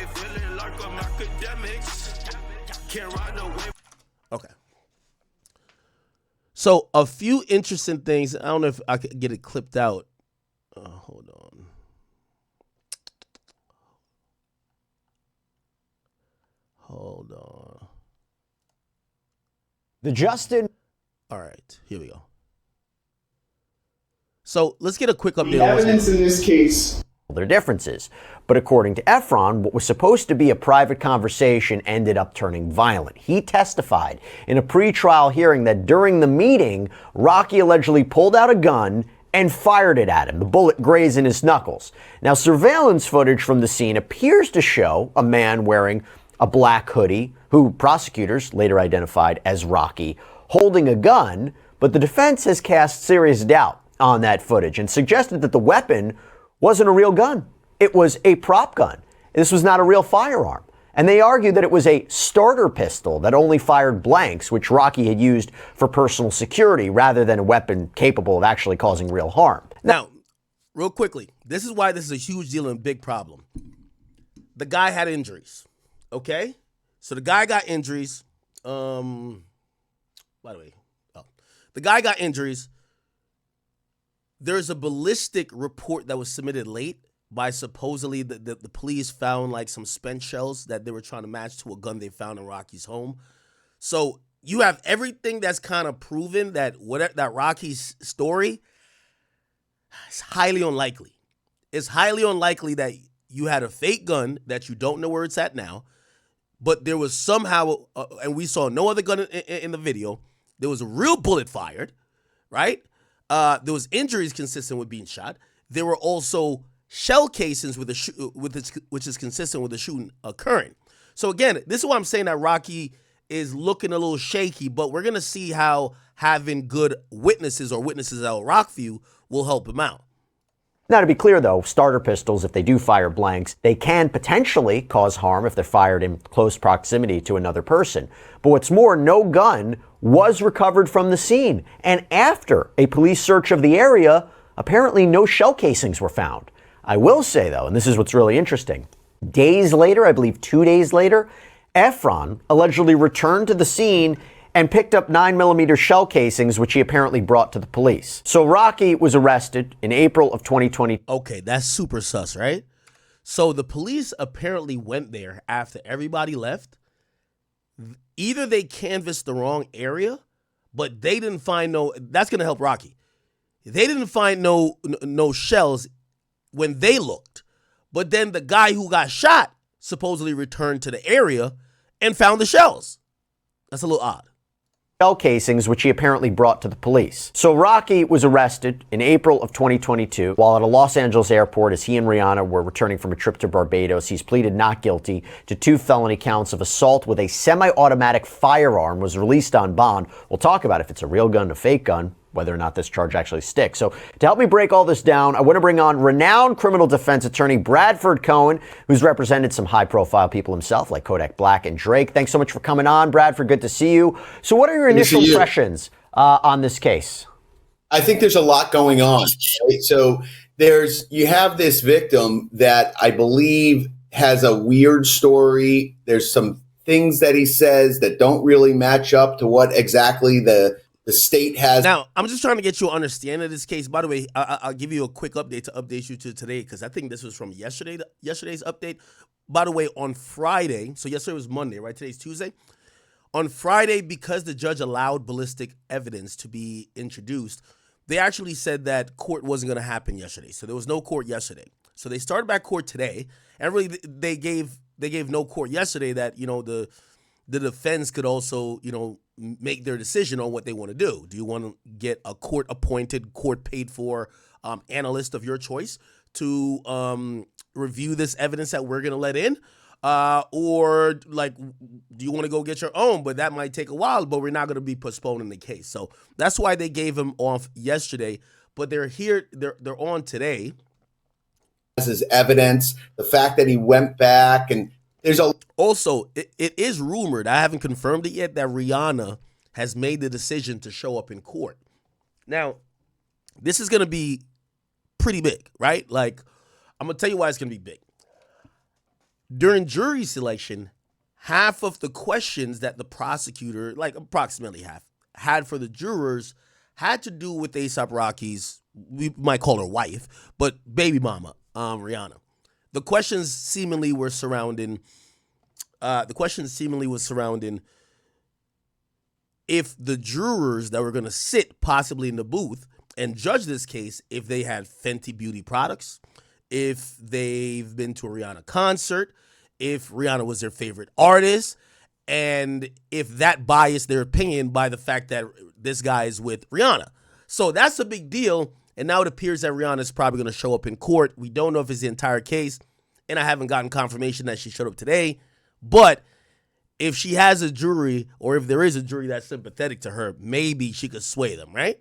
feeling like I'm Akademiks. Can't ride away. Okay. So a few interesting things. I don't know if I could get it clipped out. Hold on. Hold on. The Justin. All right, here we go. So let's get a quick update. The evidence in this case. Their differences. But according to Efron, what was supposed to be a private conversation ended up turning violent. He testified in a pre-trial hearing that during the meeting, Rocky allegedly pulled out a gun and fired it at him, the bullet grazing his knuckles. Now, surveillance footage from the scene appears to show a man wearing a black hoodie, who prosecutors later identified as Rocky, holding a gun, but the defense has cast serious doubt on that footage and suggested that the weapon wasn't a real gun. It was a prop gun. This was not a real firearm. And they argued that it was a starter pistol that only fired blanks, which Rocky had used for personal security rather than a weapon capable of actually causing real harm. Now, real quickly, this is why this is a huge deal and big problem. The guy had injuries, okay? So the guy got injuries. By the way, the guy got injuries. There's a ballistic report that was submitted late by supposedly the police found like some spent shells that they were trying to match to a gun they found in Rocky's home. So you have everything that's kind of proven that that Rocky's story is highly unlikely. It's highly unlikely that you had a fake gun that you don't know where it's at now, but there was somehow, and we saw no other gun in the video, there was a real bullet fired, right? There was injuries consistent with being shot. There were also shell casings which is consistent with the shooting occurring. So again, this is why I'm saying that Rocky is looking a little shaky, but we're gonna see how having good witnesses or witnesses at Rockview will help him out. Now, to be clear, though, starter pistols, if they do fire blanks, they can potentially cause harm if they're fired in close proximity to another person. But what's more, no gun was recovered from the scene. And after a police search of the area, apparently no shell casings were found. I will say, though, and this is what's really interesting, days later, I believe 2 days later, Efron allegedly returned to the scene and picked up 9mm shell casings, which he apparently brought to the police. So Rocky was arrested in April of 2020. Okay, that's super sus, right? So the police apparently went there after everybody left. Either they canvassed the wrong area, but they didn't find that's going to help Rocky. They didn't find no shells when they looked. But then the guy who got shot supposedly returned to the area and found the shells. That's a little odd. Shell casings, which he apparently brought to the police. So Rocky was arrested in April of 2022 while at a Los Angeles airport as he and Rihanna were returning from a trip to Barbados. He's pleaded not guilty to 2 felony counts of assault with a semi-automatic firearm, was released on bond. We'll talk about if it's a real gun, a fake gun, whether or not this charge actually sticks. So to help me break all this down, I want to bring on renowned criminal defense attorney Bradford Cohen, who's represented some high-profile people himself, like Kodak Black and Drake. Thanks so much for coming on, Bradford. Good to see you. So what are your initial impressions on this case? I think there's a lot going on. Right? So you have this victim that I believe has a weird story. There's some things that he says that don't really match up to what exactly the state has. Now, I'm just trying to get you an understanding of this case. By the way, I'll give you a quick update to update you to today, because I think this was from yesterday's update. By the way, on Friday, so yesterday was Monday, right? Today's Tuesday. On Friday, because the judge allowed ballistic evidence to be introduced, they actually said that court wasn't going to happen yesterday. So there was no court yesterday. So they started back court today, and really they gave no court yesterday that, you know, the defense could also, you know, make their decision on what they want to do. Do you want to get a court-appointed, court-paid-for analyst of your choice to review this evidence that we're going to let in? Or, like, do you want to go get your own? But that might take a while, but we're not going to be postponing the case. So that's why they gave him off yesterday. But they're here, they're on today. This is evidence, the fact that he went back, and there's also, it is rumored, I haven't confirmed it yet, that Rihanna has made the decision to show up in court. Now, this is going to be pretty big, right? Like, I'm going to tell you why it's going to be big. During jury selection, half of the questions that the prosecutor, like approximately half, had for the jurors had to do with A$AP Rocky's, we might call her wife, but baby mama, Rihanna. The questions seemingly were surrounding if the jurors that were going to sit possibly in the booth and judge this case, if they had Fenty Beauty products, if they've been to a Rihanna concert, if Rihanna was their favorite artist, and if that biased their opinion by the fact that this guy is with Rihanna. So that's a big deal. And now it appears that Rihanna is probably going to show up in court. We don't know if it's the entire case, and I haven't gotten confirmation that she showed up today. But if she has a jury, or if there is a jury that's sympathetic to her, maybe she could sway them, right?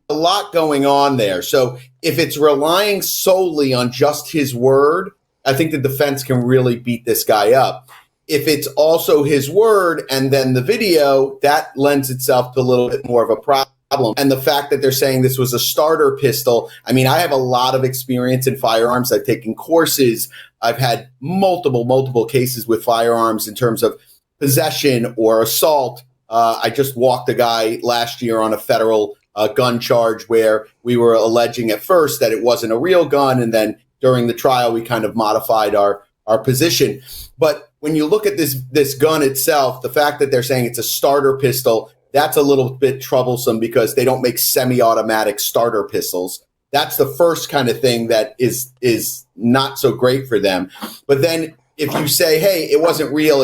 A lot going on there. So if it's relying solely on just his word, I think the defense can really beat this guy up. If it's also his word and then the video, that lends itself to a little bit more of a problem. And the fact that they're saying this was a starter pistol, I mean, I have a lot of experience in firearms. I've taken courses. I've had multiple cases with firearms in terms of possession or assault. I just walked a guy last year on a federal gun charge where we were alleging at first that it wasn't a real gun. And then during the trial, we kind of modified our position. But when you look at this gun itself, the fact that they're saying it's a starter pistol, that's a little bit troublesome because they don't make semi-automatic starter pistols. That's the first kind of thing that is not so great for them. But then if you say, hey, it wasn't real,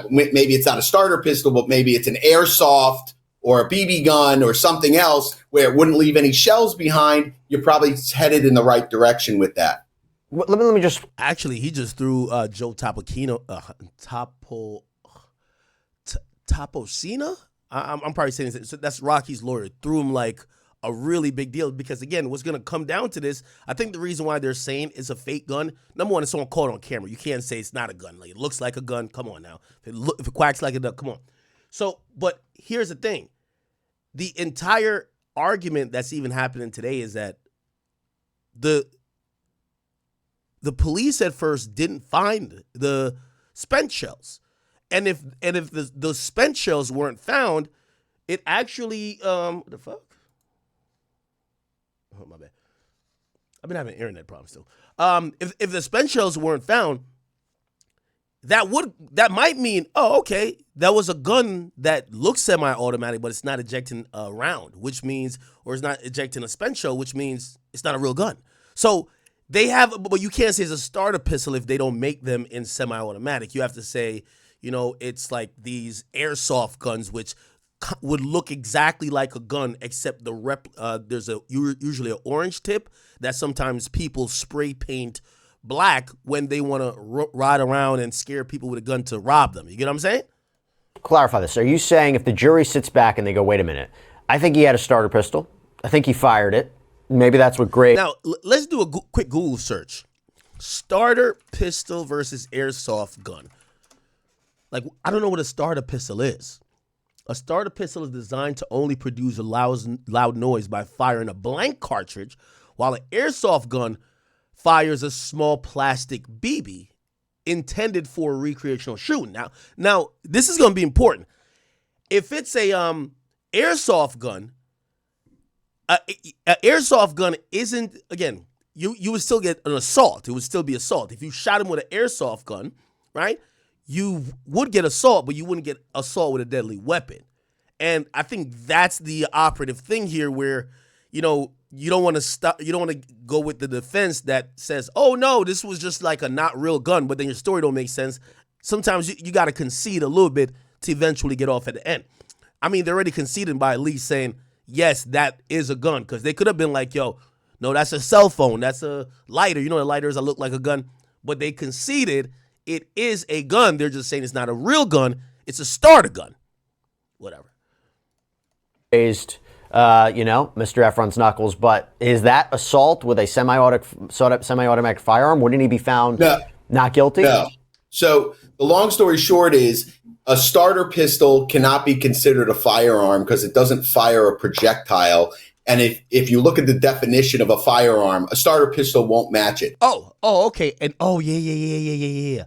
maybe it's not a starter pistol, but maybe it's an airsoft or a BB gun or something else where it wouldn't leave any shells behind, you're probably headed in the right direction with that. Let me just... Actually, he just threw Joe Toposina? I'm probably saying this. So that's Rocky's lawyer. Threw him like a really big deal because, again, what's going to come down to this, I think the reason why they're saying it's a fake gun, number one, if someone caught it on camera. You can't say it's not a gun. Like, it looks like a gun. Come on now. If it quacks like a duck, come on. So, but here's the thing. The entire argument that's even happening today is that the police at first didn't find the spent shells. And if the spent shells weren't found, it actually what the fuck? Oh, my bad. I've been having internet problems still. If the spent shells weren't found, that might mean, oh, okay, that was a gun that looks semi-automatic, but it's not ejecting a round, which means, or it's not ejecting a spent shell, which means it's not a real gun. So they have, but you can't say it's a starter pistol if they don't make them in semi-automatic. You have to say, it's like these airsoft guns, which would look exactly like a gun, except there's usually an orange tip that sometimes people spray paint black when they want to ride around and scare people with a gun to rob them. You get what I'm saying? Clarify this. Are you saying if the jury sits back and they go, wait a minute, I think he had a starter pistol. I think he fired it. Maybe that's what Gray... Now, let's do a quick Google search. Starter pistol versus airsoft gun. Like, I don't know what a starter pistol is. A starter pistol is designed to only produce a loud noise by firing a blank cartridge, while an airsoft gun fires a small plastic BB intended for recreational shooting. Now this is going to be important. If it's a airsoft gun, an airsoft gun isn't, again, you would still get an assault. It would still be assault. If you shot him with an airsoft gun, right, you would get assault, but you wouldn't get assault with a deadly weapon. And I think that's the operative thing here where, you don't want to stop. You don't want to go with the defense that says, "Oh no, this was just like a not real gun," but then your story don't make sense. Sometimes you got to concede a little bit to eventually get off at the end. I mean, they're already conceding by at least saying, "Yes, that is a gun," because they could have been like, "Yo, no, that's a cell phone. That's a lighter. The lighters that look like a gun," but they conceded it is a gun. They're just saying it's not a real gun. It's a starter gun. Whatever. Raised. Mr. Efron's knuckles, but is that assault with a semi-automatic firearm? Wouldn't he be found not guilty? No. So the long story short is a starter pistol cannot be considered a firearm because it doesn't fire a projectile. And if you look at the definition of a firearm, a starter pistol won't match it. Oh, okay. And yeah.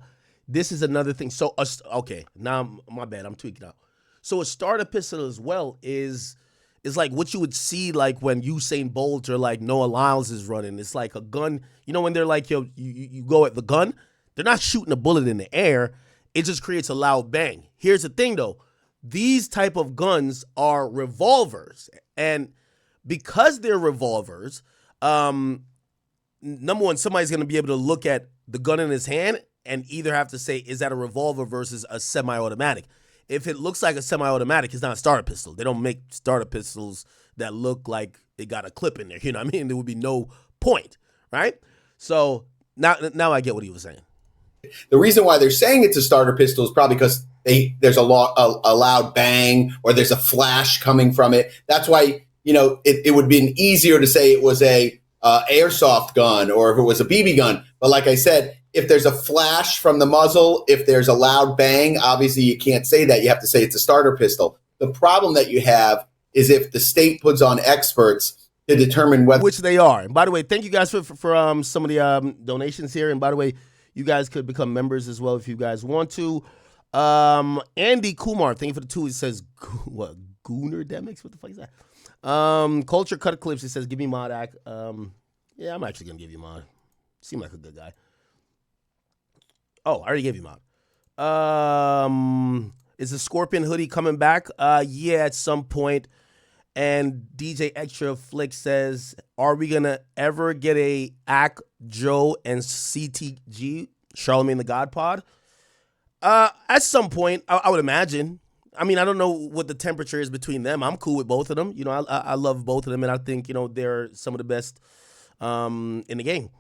this is another thing. So, okay, now my bad. I'm tweaking out. So a starter pistol as well is like what you would see like when Usain Bolt or like Noah Lyles is running. It's like a gun. You know when they're like, yo, you go at the gun, they're not shooting a bullet in the air. It just creates a loud bang. Here's the thing though. These type of guns are revolvers. And because they're revolvers, number one, somebody's going to be able to look at the gun in his hand and either have to say, is that a revolver versus a semi-automatic? If it looks like a semi-automatic, it's not a starter pistol. They don't make starter pistols that look like it got a clip in there. You know what I mean? There would be no point, right? So now I get what he was saying. The reason why they're saying it's a starter pistol is probably because there's a loud bang or there's a flash coming from it. That's why, it would have been easier to say it was a airsoft gun or if it was a BB gun. But like I said, if there's a flash from the muzzle, if there's a loud bang, obviously you can't say that. You have to say it's a starter pistol. The problem that you have is if the state puts on experts to determine whether... Which they are. And by the way, thank you guys for some of the donations here. And by the way, you guys could become members as well if you guys want to. Andy Kumar, thank you for the 2. He says, what, Goonerdemics? What the fuck is that? Culture Cut Clips, he says, give me mod act. Yeah, I'm actually going to give you mod. Seem like a good guy. Oh, I already gave you mod. Is the Scorpion hoodie coming back? Yeah, at some point. And DJ Extra Flick says, are we going to ever get a Ack, Joe, and CTG, Charlemagne the God pod? At some point, I would imagine. I mean, I don't know what the temperature is between them. I'm cool with both of them. I love both of them, and I think, they're some of the best in the game.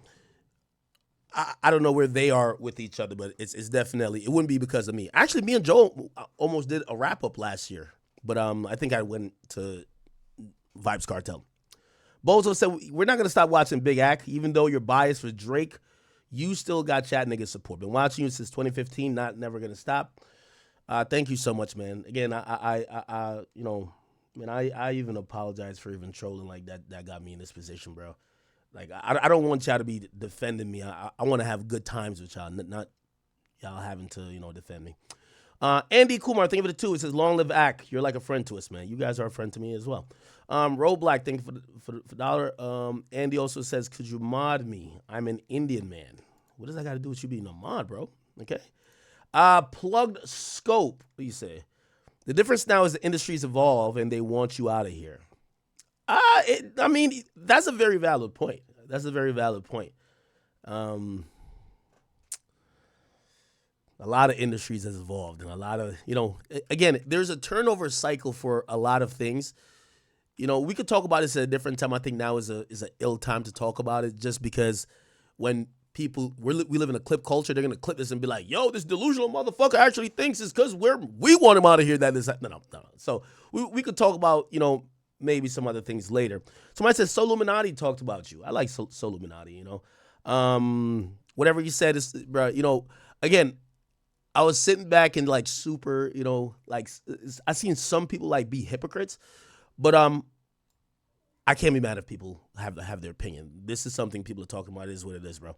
I don't know where they are with each other, but it's definitely, it wouldn't be because of me. Actually, me and Joe almost did a wrap-up last year, but I think I went to Vibes Cartel. Bozo said, we're not going to stop watching Big Ack. Even though you're biased for Drake, you still got chat nigga support. Been watching you since 2015, never going to stop. Thank you so much, man. Again, I even apologize for even trolling like that. That got me in this position, bro. Like, I don't want y'all to be defending me. I want to have good times with y'all, not y'all having to, defend me. Andy Kumar, thank you for the 2. It says, long live Ack. You're like a friend to us, man. You guys are a friend to me as well. Roadblack, thank you for the $1. Andy also says, could you mod me? I'm an Indian man. What does that got to do with you being a mod, bro? Okay. Plugged Scope, what do you say? The difference now is the industries evolve and they want you out of here. That's a very valid point. A lot of industries has evolved and a lot of, again, there's a turnover cycle for a lot of things. We could talk about this at a different time. I think now is an ill time to talk about it just because when people, we live in a clip culture, they're going to clip this and be like, yo, this delusional motherfucker actually thinks it's because we want him out of here that this, no. So we could talk about, maybe some other things later. Somebody says Soluminati talked about you. I like Soluminati, whatever you said is, bro, again, I was sitting back and like super, I seen some people like be hypocrites, but I can't be mad if people have their opinion. This is something people are talking about. It is what it is, bro.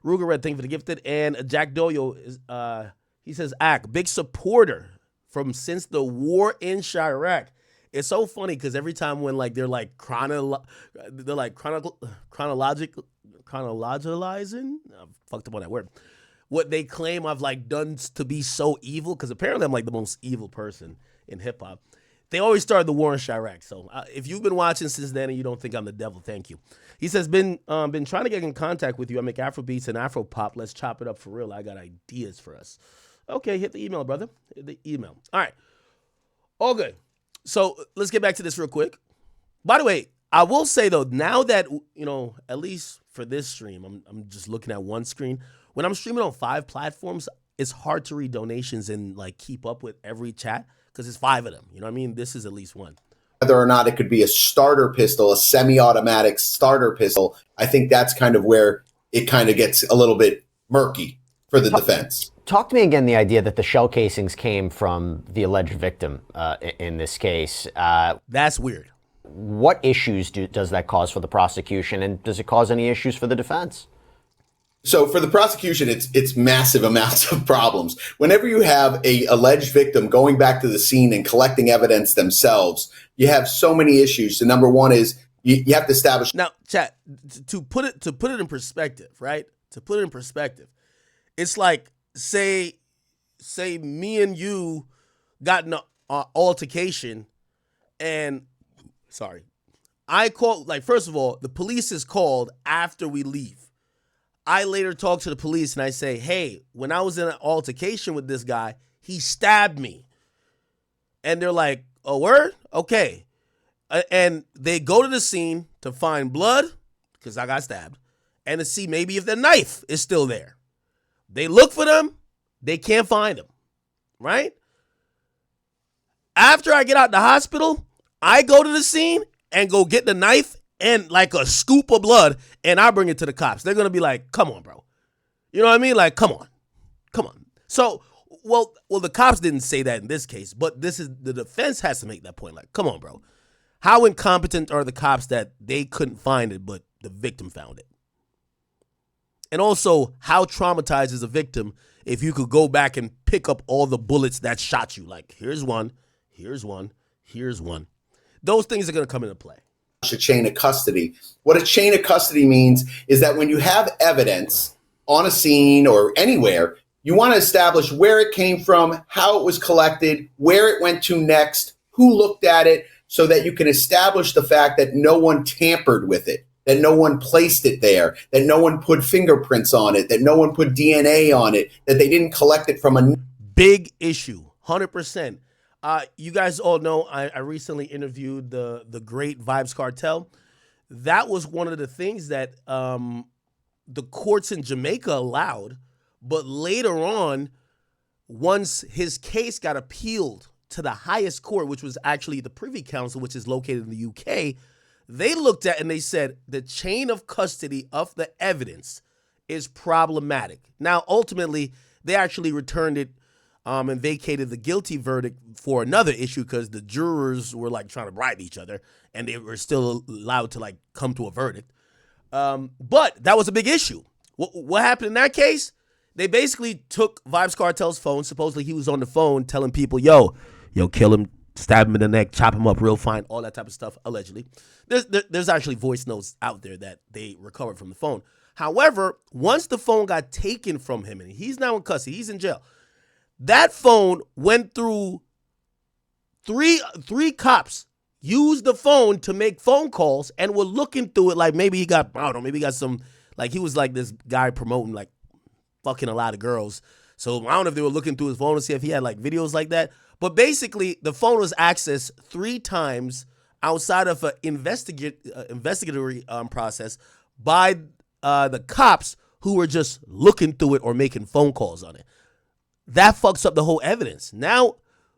Ruger Red, thank you for the gifted. And Jack Doyo, he says, Ack, big supporter from since the war in Chirac. It's so funny because every time when like they're chronologizing. I fucked up on that word. What they claim I've like done to be so evil, because apparently I'm like the most evil person in hip hop. They always started the war in Chirac. So if you've been watching since then and you don't think I'm the devil, thank you. He says, been trying to get in contact with you. I make Afro beats and Afro pop. Let's chop it up for real. I got ideas for us. Okay, hit the email, brother. Hit the email. All right. All good. So let's get back to this real quick. By the way, I will say though, now that, at least for this stream, I'm just looking at one screen. When I'm streaming on 5 platforms, it's hard to read donations and like keep up with every chat because it's 5 of them. You know what I mean? This is at least one. Whether or not it could be a starter pistol, a semi-automatic starter pistol, I think that's kind of where it kind of gets a little bit murky for the defense. Talk to me again, the idea that the shell casings came from the alleged victim in this case. That's weird. What issues does that cause for the prosecution, and does it cause any issues for the defense? So for the prosecution, it's massive amounts of problems. Whenever you have a alleged victim going back to the scene and collecting evidence themselves, you have so many issues. So number one is you have to establish. Now, chat, to put it in perspective, right? To put it in perspective, it's like say me and you got in an altercation, and I call, like, first of all, the police is called after we leave. I later talk to the police and I say, hey, when I was in an altercation with this guy, he stabbed me. And they're like, oh, word? Okay. And they go to the scene to find blood, because I got stabbed, and to see maybe if the knife is still there. They look for them. They can't find them, right? After I get out the hospital, I go to the scene and go get the knife and like a scoop of blood, and I bring it to the cops. They're going to be like, come on, bro. You know what I mean? Like, come on. So, well, the cops didn't say that in this case, but the defense has to make that point. Like, come on, bro. How incompetent are the cops that they couldn't find it, but the victim found it? And also, how traumatized is a victim if you could go back and pick up all the bullets that shot you? Like, here's one. Those things are going to come into play. A chain of custody. What a chain of custody means is that when you have evidence on a scene or anywhere, you want to establish where it came from, how it was collected, where it went to next, who looked at it, so that you can establish the fact that no one tampered with it, that no one placed it there, that no one put fingerprints on it, that no one put DNA on it, that they didn't collect it from a big issue, 100%. You guys all know I recently interviewed the great Vibes Cartel. That was one of the things that the courts in Jamaica allowed, but later on, once his case got appealed to the highest court, which was actually the Privy Council, which is located in the UK, they looked at and they said the chain of custody of the evidence is problematic. Now, ultimately, they actually returned it and vacated the guilty verdict for another issue because the jurors were like trying to bribe each other and they were still allowed to like come to a verdict. But that was a big issue. What happened in that case? They basically took Vibes Cartel's phone. Supposedly he was on the phone telling people, yo, kill him, stab him in the neck, chop him up real fine, all that type of stuff, allegedly. There's actually voice notes out there that they recovered from the phone. However, once the phone got taken from him and he's now in custody, he's in jail, that phone went through three cops used the phone to make phone calls and were looking through it like maybe he got, I don't know, maybe he got some, like he was like this guy promoting like fucking a lot of girls. So I don't know if they were looking through his phone to see if he had like videos like that. But basically, the phone was accessed 3 times outside of an investigatory process by the cops who were just looking through it or making phone calls on it. That fucks up the whole evidence. Now,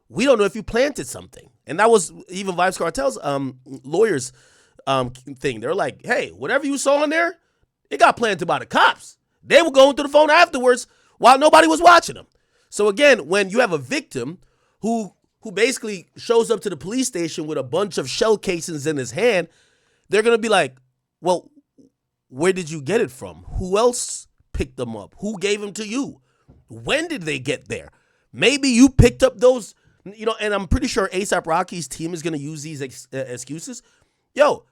we don't know if you planted something. And that was even Vibes Cartel's lawyers thing. They're like, hey, whatever you saw in there, it got planted by the cops. They were going through the phone afterwards while nobody was watching them. So again, when you have a victim who basically shows up to the police station with a bunch of shell casings in his hand, they're going to be like, well, where did you get it from? Who else picked them up? Who gave them to you? When did they get there? Maybe you picked up those, and I'm pretty sure A$AP Rocky's team is going to use these excuses. Yo,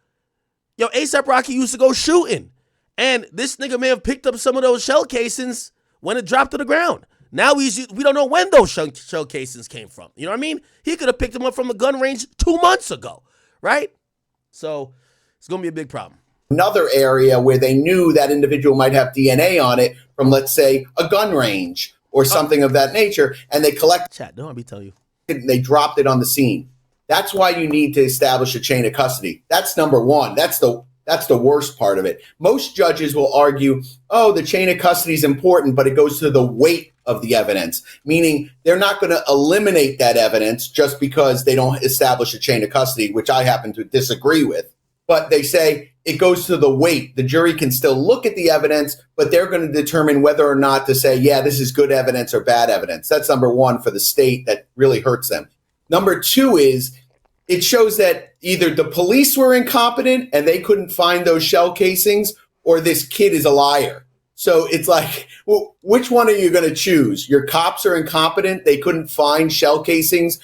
A$AP Rocky used to go shooting, and this nigga may have picked up some of those shell casings when it dropped to the ground. Now we don't know when those shell casings came from. You know what I mean? He could have picked them up from the gun range 2 months ago, right? So it's going to be a big problem. Another area where they knew that individual might have DNA on it from, let's say, a gun range or something of that nature, and they collected. Chat, don't let me tell you. They dropped it on the scene. That's why you need to establish a chain of custody. That's number one. That's the worst part of it. Most judges will argue, oh, the chain of custody is important, but it goes to the weight of the evidence, meaning they're not going to eliminate that evidence just because they don't establish a chain of custody, which I happen to disagree with. But they say it goes to the weight. The jury can still look at the evidence, but they're going to determine whether or not to say, yeah, this is good evidence or bad evidence. That's number one for the state. That really hurts them. Number two is it shows that either the police were incompetent and they couldn't find those shell casings, or this kid is a liar. So it's like, well, which one are you going to choose? Your cops are incompetent. They couldn't find shell casings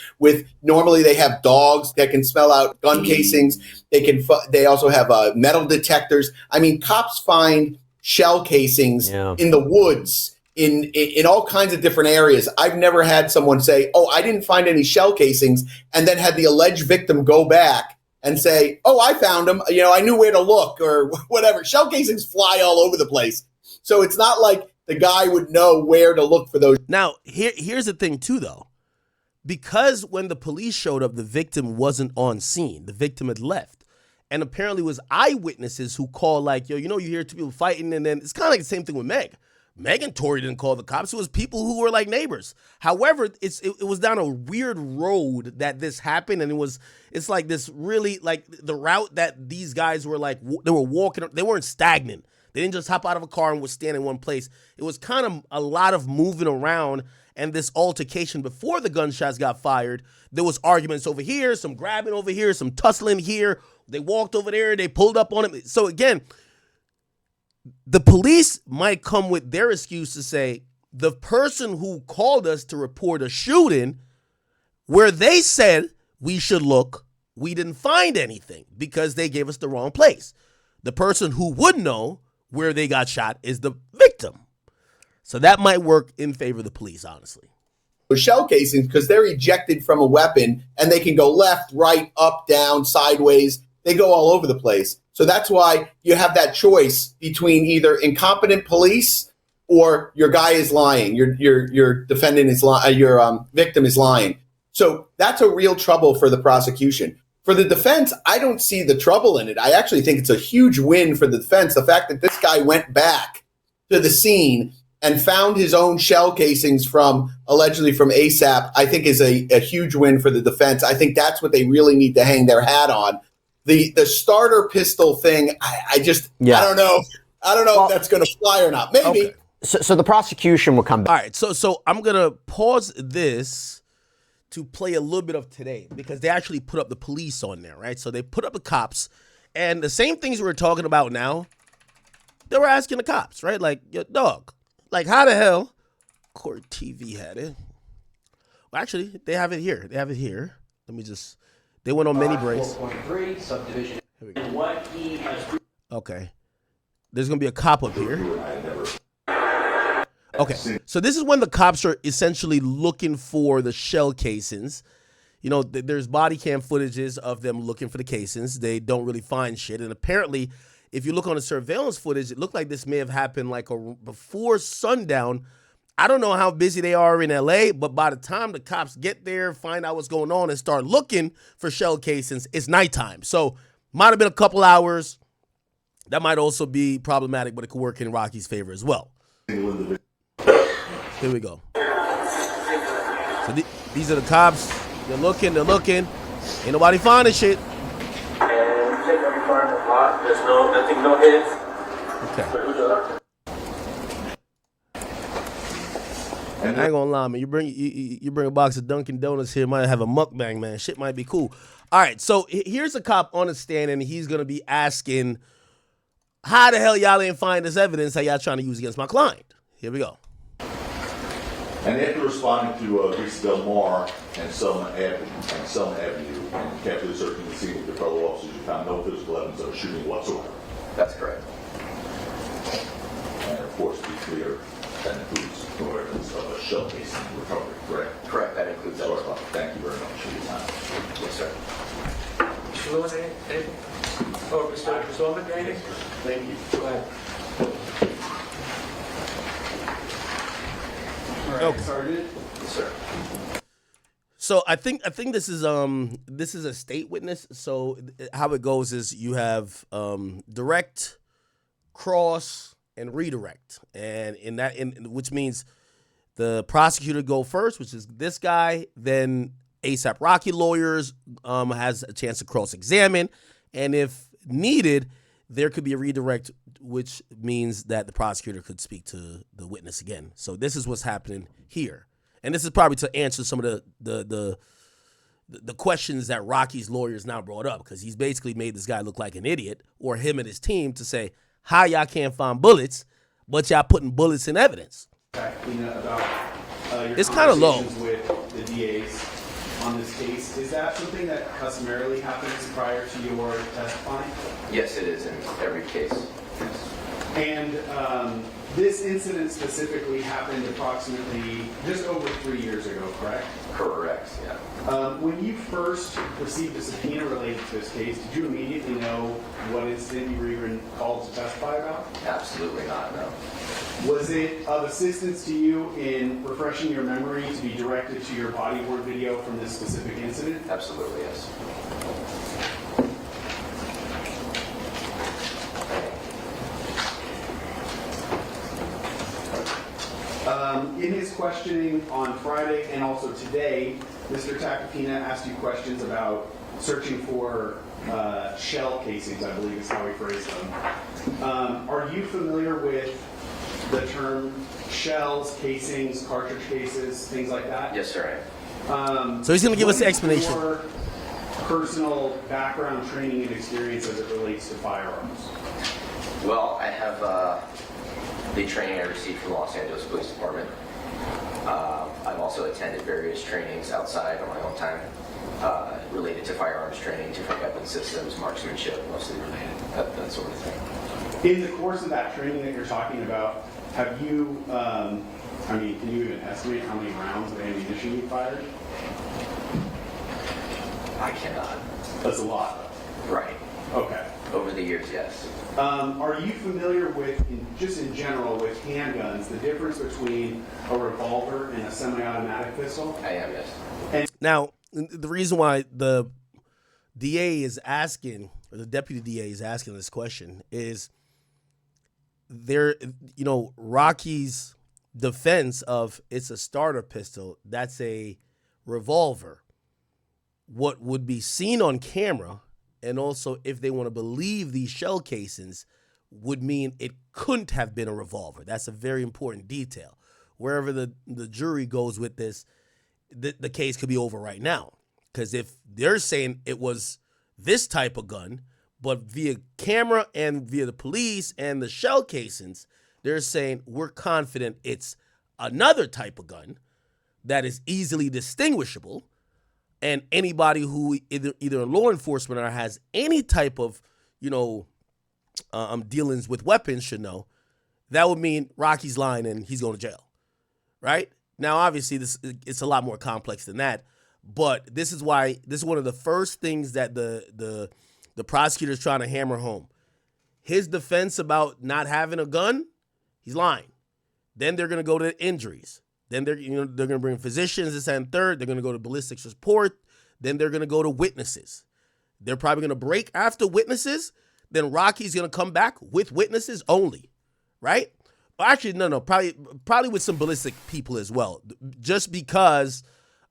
normally they have dogs that can smell out gun casings. They also have metal detectors. I mean, cops find shell casings in the woods, in all kinds of different areas. I've never had someone say, oh, I didn't find any shell casings, and then had the alleged victim go back and say, oh, I found them. I knew where to look or whatever. Shell casings fly all over the place. So it's not like the guy would know where to look for those. Now, here's the thing, too, though. Because when the police showed up, the victim wasn't on scene. The victim had left. And apparently it was eyewitnesses who called like, yo, you hear two people fighting. And then it's kind of like the same thing with Meg. Meg and Tori didn't call the cops. It was people who were like neighbors. However, it was down a weird road that this happened. And it's like this really like the route that these guys were like, they were walking. They weren't stagnant. They didn't just hop out of a car and was stand in one place. It was kind of a lot of moving around, and this altercation before the gunshots got fired. There was arguments over here, some grabbing over here, some tussling here. They walked over there. They pulled up on him. So again, the police might come with their excuse to say the person who called us to report a shooting where they said we should look, we didn't find anything because they gave us the wrong place. The person who would know where they got shot is the victim. So that might work in favor of the police, honestly. Shell casings, because they're ejected from a weapon and they can go left, right, up, down, sideways. They go all over the place. So that's why you have that choice between either incompetent police or your guy is lying, your defendant is lying, your victim is lying. So that's a real trouble for the prosecution. For the defense, I don't see the trouble in it. I actually think it's a huge win for the defense. The fact that this guy went back to the scene and found his own shell casings allegedly from ASAP, I think is a huge win for the defense. I think that's what they really need to hang their hat on. The starter pistol thing, I don't know. I don't know if that's going to fly or not. Maybe. Okay. So the prosecution will come back. All right. So I'm going to pause this to play a little bit of today because they actually put up the police on there, right? So they put up the cops, and the same things we're talking about now, they were asking the cops, right? Like, yo, dog, like how the hell Court TV had it? Well, actually, they have it here. Let me just, they went on many breaks. 4.3 subdivision. Here we go. And what he has. Okay. There's going to be a cop up here. Okay, so this is when the cops are essentially looking for the shell casings. There's body cam footages of them looking for the casings. They don't really find shit. And apparently, if you look on the surveillance footage, it looked like this may have happened like before sundown. I don't know how busy they are in LA, but by the time the cops get there, find out what's going on, and start looking for shell casings, it's nighttime. So might have been a couple hours. That might also be problematic, but it could work in Rocky's favor as well. Here we go. So these are the cops. They're looking. Ain't nobody finding shit. And check every car in the block. There's nothing, no hits. Okay. I ain't gonna lie, man. You bring a box of Dunkin' Donuts here, might have a mukbang, man. Shit might be cool. All right, so here's a cop on the stand, and he's gonna be asking, how the hell y'all ain't find this evidence that y'all trying to use against my client? Here we go. And after responding to Lisa Del Mar and Selma Avenue, and carefully searching the scene with your fellow officers, you found no physical evidence of a shooting whatsoever. That's correct. And of course, to be clear, that includes no evidence of a shell casing recovery, correct? Correct, that includes that as well. Thank you very much for your time. Yes, sir. Mr. Lewis, anything? Oh, Mr. Solomon, anything? Thank you. Go ahead. Okay. Yes, sir. So I think this is a state witness. So how it goes is you have direct, cross, and redirect, and which means the prosecutor go first, which is this guy. Then ASAP Rocky lawyers has a chance to cross-examine, and if needed, there could be a redirect, which means that the prosecutor could speak to the witness again. So this is what's happening here. And this is probably to answer some of the questions that Rocky's lawyers now brought up, because he's basically made this guy look like an idiot, or him and his team, to say how y'all can't find bullets, but y'all putting bullets in evidence. About your It's kinda low. conversations with the DAs on this case. Is that something that customarily happens prior to your testifying? Yes, it is in every case. And this incident specifically happened approximately just over 3 years ago, correct? Correct, yeah. When you first received a subpoena related to this case, did you immediately know what incident you were even called to testify about? Absolutely not, no. Was it of assistance to you in refreshing your memory to be directed to your body-worn video from this specific incident? Absolutely, yes. In his questioning on Friday and also today, Mr. Tacopina asked you questions about searching for shell casings, I believe is how he phrased them. Are you familiar with the term shells, casings, cartridge cases, things like that? Yes, sir. So he's going to give us an What is explanation. your personal background, training, and experience as it relates to firearms? Well, I have the training I received from the Los Angeles Police Department. I've also attended various trainings outside on my own time related to firearms training, different weapon systems, marksmanship, mostly related, that sort of thing. In the course of that training that you're talking about, have you, can you even estimate how many rounds of ammunition you fired? I cannot. That's a lot. Right. Okay. Over the years, yes. Are you familiar with, just in general, with handguns, the difference between a revolver and a semi-automatic pistol? I am, yes. Now, the reason why the DA is asking, or the deputy DA is asking this question is Rocky's defense of it's a starter pistol, that's a revolver. What would be seen on camera, and also if they want to believe these shell casings, would mean it couldn't have been a revolver. That's a very important detail. Wherever the jury goes with this, the case could be over right now. Because if they're saying it was this type of gun, but via camera and via the police and the shell casings, they're saying we're confident it's another type of gun that is easily distinguishable, and anybody who either law enforcement or has any type of dealings with weapons should know. That would mean Rocky's lying and he's going to jail, right? Now, obviously, it's a lot more complex than that, but this is why this is one of the first things that the prosecutor is trying to hammer home. His defense about not having a gun, he's lying. Then they're going to go to injuries. Then they're going to bring physicians, this and third. They're going to go to ballistics report. Then they're going to go to witnesses. They're probably going to break after witnesses. Then Rocky's going to come back with witnesses only, right? Actually, no, probably with some ballistic people as well, just because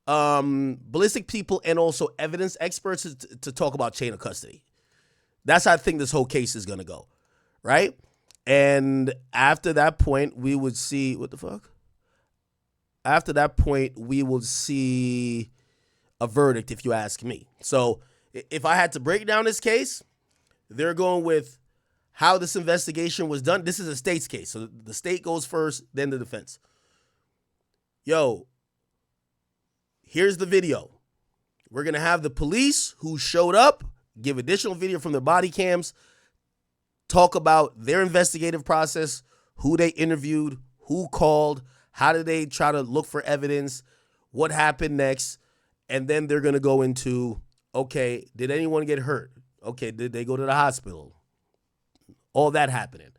ballistic people and also evidence experts to talk about chain of custody. That's how I think this whole case is going to go, right? And after that point, we would see, what the fuck? After that point, we will see a verdict, if you ask me. So if I had to break down this case, they're going with how this investigation was done. This is a state's case. So the state goes first, then the defense. Yo, here's the video. We're going to have the police who showed up give additional video from their body cams, talk about their investigative process, who they interviewed, who called, how did they try to look for evidence, what happened next, and then they're going to go into, okay, did anyone get hurt? Okay, did they go to the hospital? All that happening.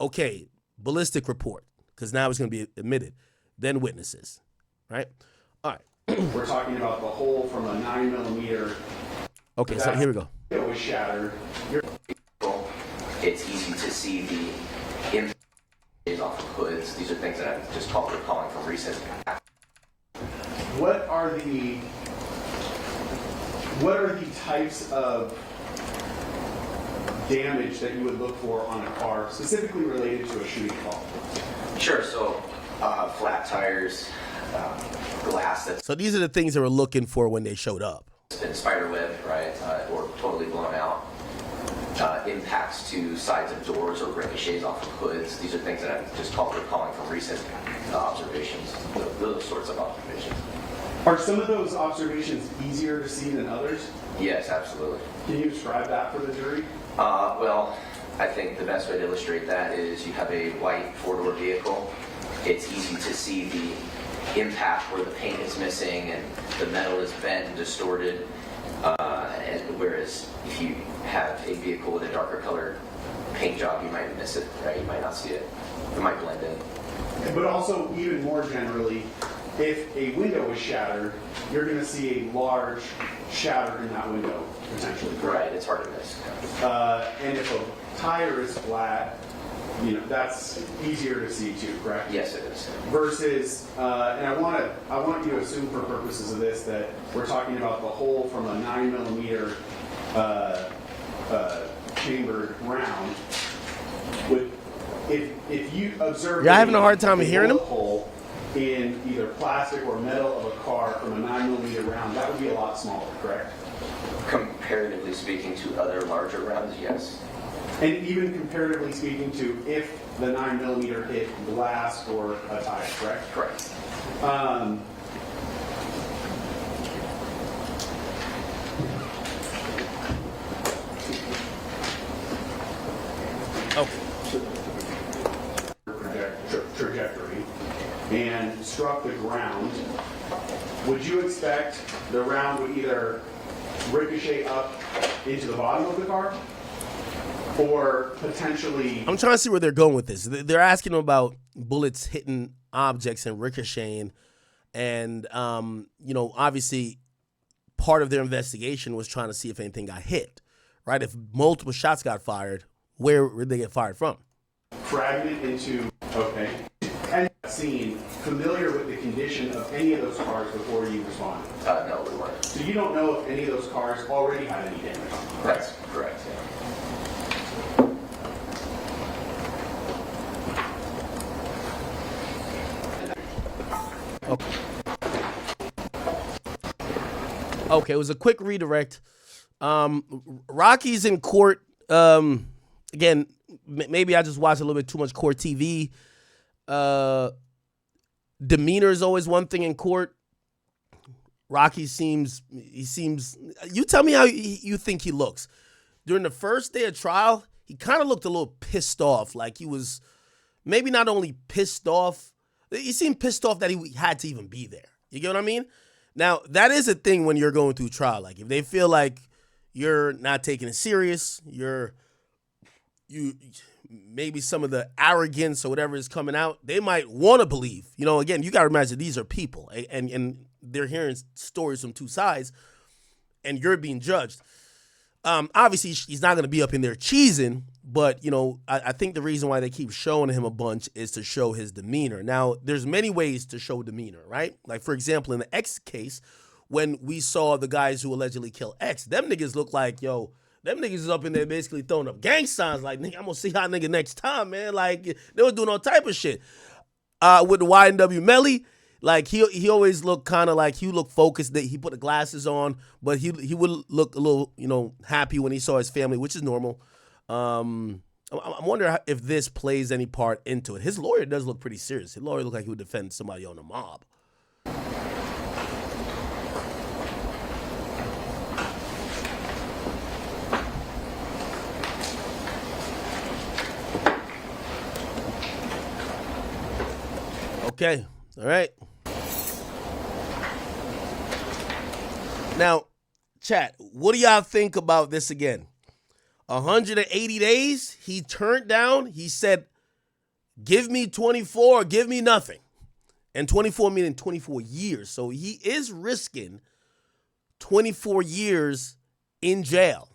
Okay, ballistic report, because now it's going to be admitted. Then witnesses, right? All right. We're talking about the hole from a 9mm. Okay, so here we go. It was shattered. It's easy to see the images off of hoods. These are things that I'm just recalling from recent. What are the types of damage that you would look for on a car, specifically related to a shooting fall? Sure. So flat tires, glass that's So these are the things they were looking for when they showed up. been spider web, right, or totally blown out. Impacts to sides of doors or ricochets off of hoods. These are things that I'm just recalling from recent observations. Those sorts of observations. Are some of those observations easier to see than others? Yes, absolutely. Can you describe that for the jury? Well, I think the best way to illustrate that is you have a white four-door vehicle. It's easy to see the impact where the paint is missing and the metal is bent and distorted. And whereas if you have a vehicle with a darker colored paint job, you might miss it, right? You might not see it. It might blend in. But also, even more generally, if a window is shattered, you're going to see a large shatter in that window, potentially. Right, it's hard to miss. And if a tire is flat, that's easier to see too, correct? Yes, it is. Versus, and I want you to assume for purposes of this that we're talking about the hole from a 9mm chambered round. If you observe, you're having a hard time hearing him. Hole in either plastic or metal of a car from a 9mm round, that would be a lot smaller, correct? Comparatively speaking to other larger rounds, yes. And even comparatively speaking to if the 9mm hit glass or a tire, correct? Correct. Trajectory and struck the ground, would you expect the round would either ricochet up into the bottom of the car or potentially... I'm trying to see where they're going with this. They're asking about bullets hitting objects and ricocheting. And, obviously part of their investigation was trying to see if anything got hit, right? If multiple shots got fired, where would they get fired from? Fragment into, okay. And scene, familiar with the condition of any of those cars before you responded? No, we weren't. So you don't know if any of those cars already had any damage on them? That's correct, yeah. Okay, it was a quick redirect. Rocky's in court. Again, maybe I just watched a little bit too much court TV. Demeanor is always one thing in court. Rocky seems, you tell me how you think he looks. During the first day of trial, he kind of looked a little pissed off. Like he was maybe not only pissed off, he seemed pissed off that he had to even be there. You get what I mean? Now, that is a thing when you're going through trial. Like if they feel like you're not taking it serious, you maybe some of the arrogance or whatever is coming out, they might want to believe. Again, you got to imagine these are people and they're hearing stories from two sides and you're being judged. Obviously, he's not going to be up in there cheesing, but, I think the reason why they keep showing him a bunch is to show his demeanor. Now, there's many ways to show demeanor, right? Like, for example, in the X case, when we saw the guys who allegedly killed X, them niggas look like, them niggas is up in there basically throwing up gang signs like, nigga, I'm going to see how nigga next time, man. Like, they was doing all type of shit. With the YNW Melly, like, he always looked kind of like, he looked focused. He put the glasses on, but he would look a little, happy when he saw his family, which is normal. I wonder if this plays any part into it. His lawyer does look pretty serious. His lawyer looked like he would defend somebody on a mob. Okay, all right. Now, chat, what do y'all think about this again? 180 days, he turned down. He said, give me 24, give me nothing. And 24 meaning 24 years. So he is risking 24 years in jail,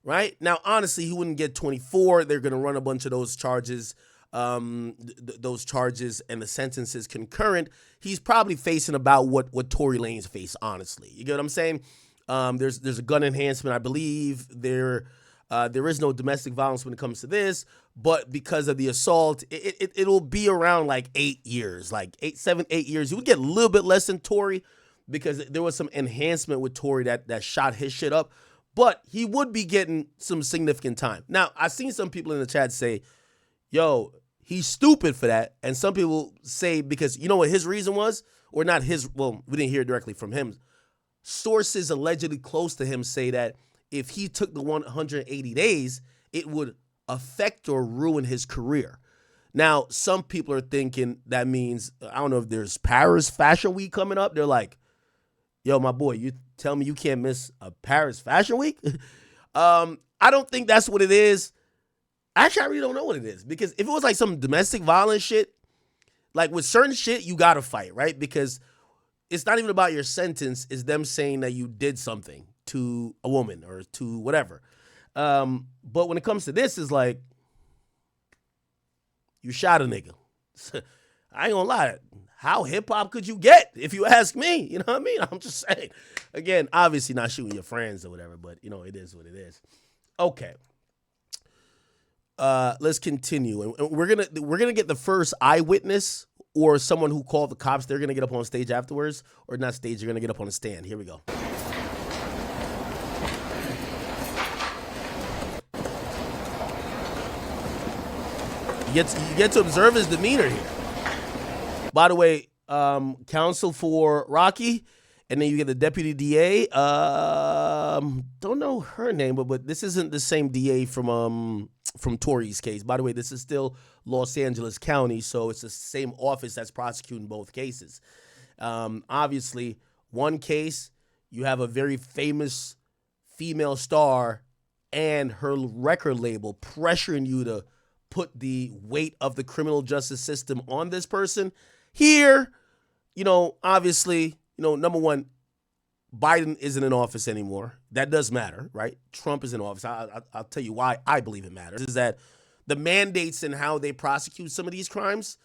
right? Now, honestly, he wouldn't get 24. They're going to run a bunch of those charges. Those charges and the sentences concurrent. He's probably facing about what Tory Lanez faced, honestly. You get what I'm saying? There's a gun enhancement, I believe. There is no domestic violence when it comes to this, but because of the assault, it'll be around like 8 years, like 8 years. You would get a little bit less than Tory because there was some enhancement with Tory that shot his shit up. But he would be getting some significant time. Now, I've seen some people in the chat say, yo, he's stupid for that. And some people say, because you know what his reason was? Or not his, well, we didn't hear directly from him. Sources allegedly close to him say that if he took the 180 days, it would affect or ruin his career. Now, some people are thinking that means, I don't know if there's Paris Fashion Week coming up. They're like, yo, my boy, you tell me you can't miss a Paris Fashion Week? I don't think that's what it is. Actually, I really don't know what it is. Because if it was like some domestic violence shit, like with certain shit, you got to fight, right? Because it's not even about your sentence. It's them saying that you did something to a woman or to whatever. But when it comes to this, it's like, you shot a nigga. I ain't gonna lie. How hip-hop could you get, if you ask me? You know what I mean? I'm just saying. Again, obviously not shooting your friends or whatever, but, you know, it is what it is. Okay. Let's continue. And we're gonna get the first eyewitness or someone who called the cops. They're gonna get up on stage afterwards. Or not stage, they're gonna get up on a stand. Here we go. You get to observe his demeanor here. By the way, counsel for Rocky, and then you get the deputy DA. Don't know her name, but this isn't the same DA from Tory's case. By the way, this is still Los Angeles County, so it's the same office that's prosecuting both cases. Obviously, one case, you have a very famous female star and her record label pressuring you to put the weight of the criminal justice system on this person. Here, you know, obviously, you know, number one, Biden isn't in office anymore. That does matter, right? Trump is in office. I'll tell you why I believe it matters. Is that the mandates and how they prosecute some of these crimes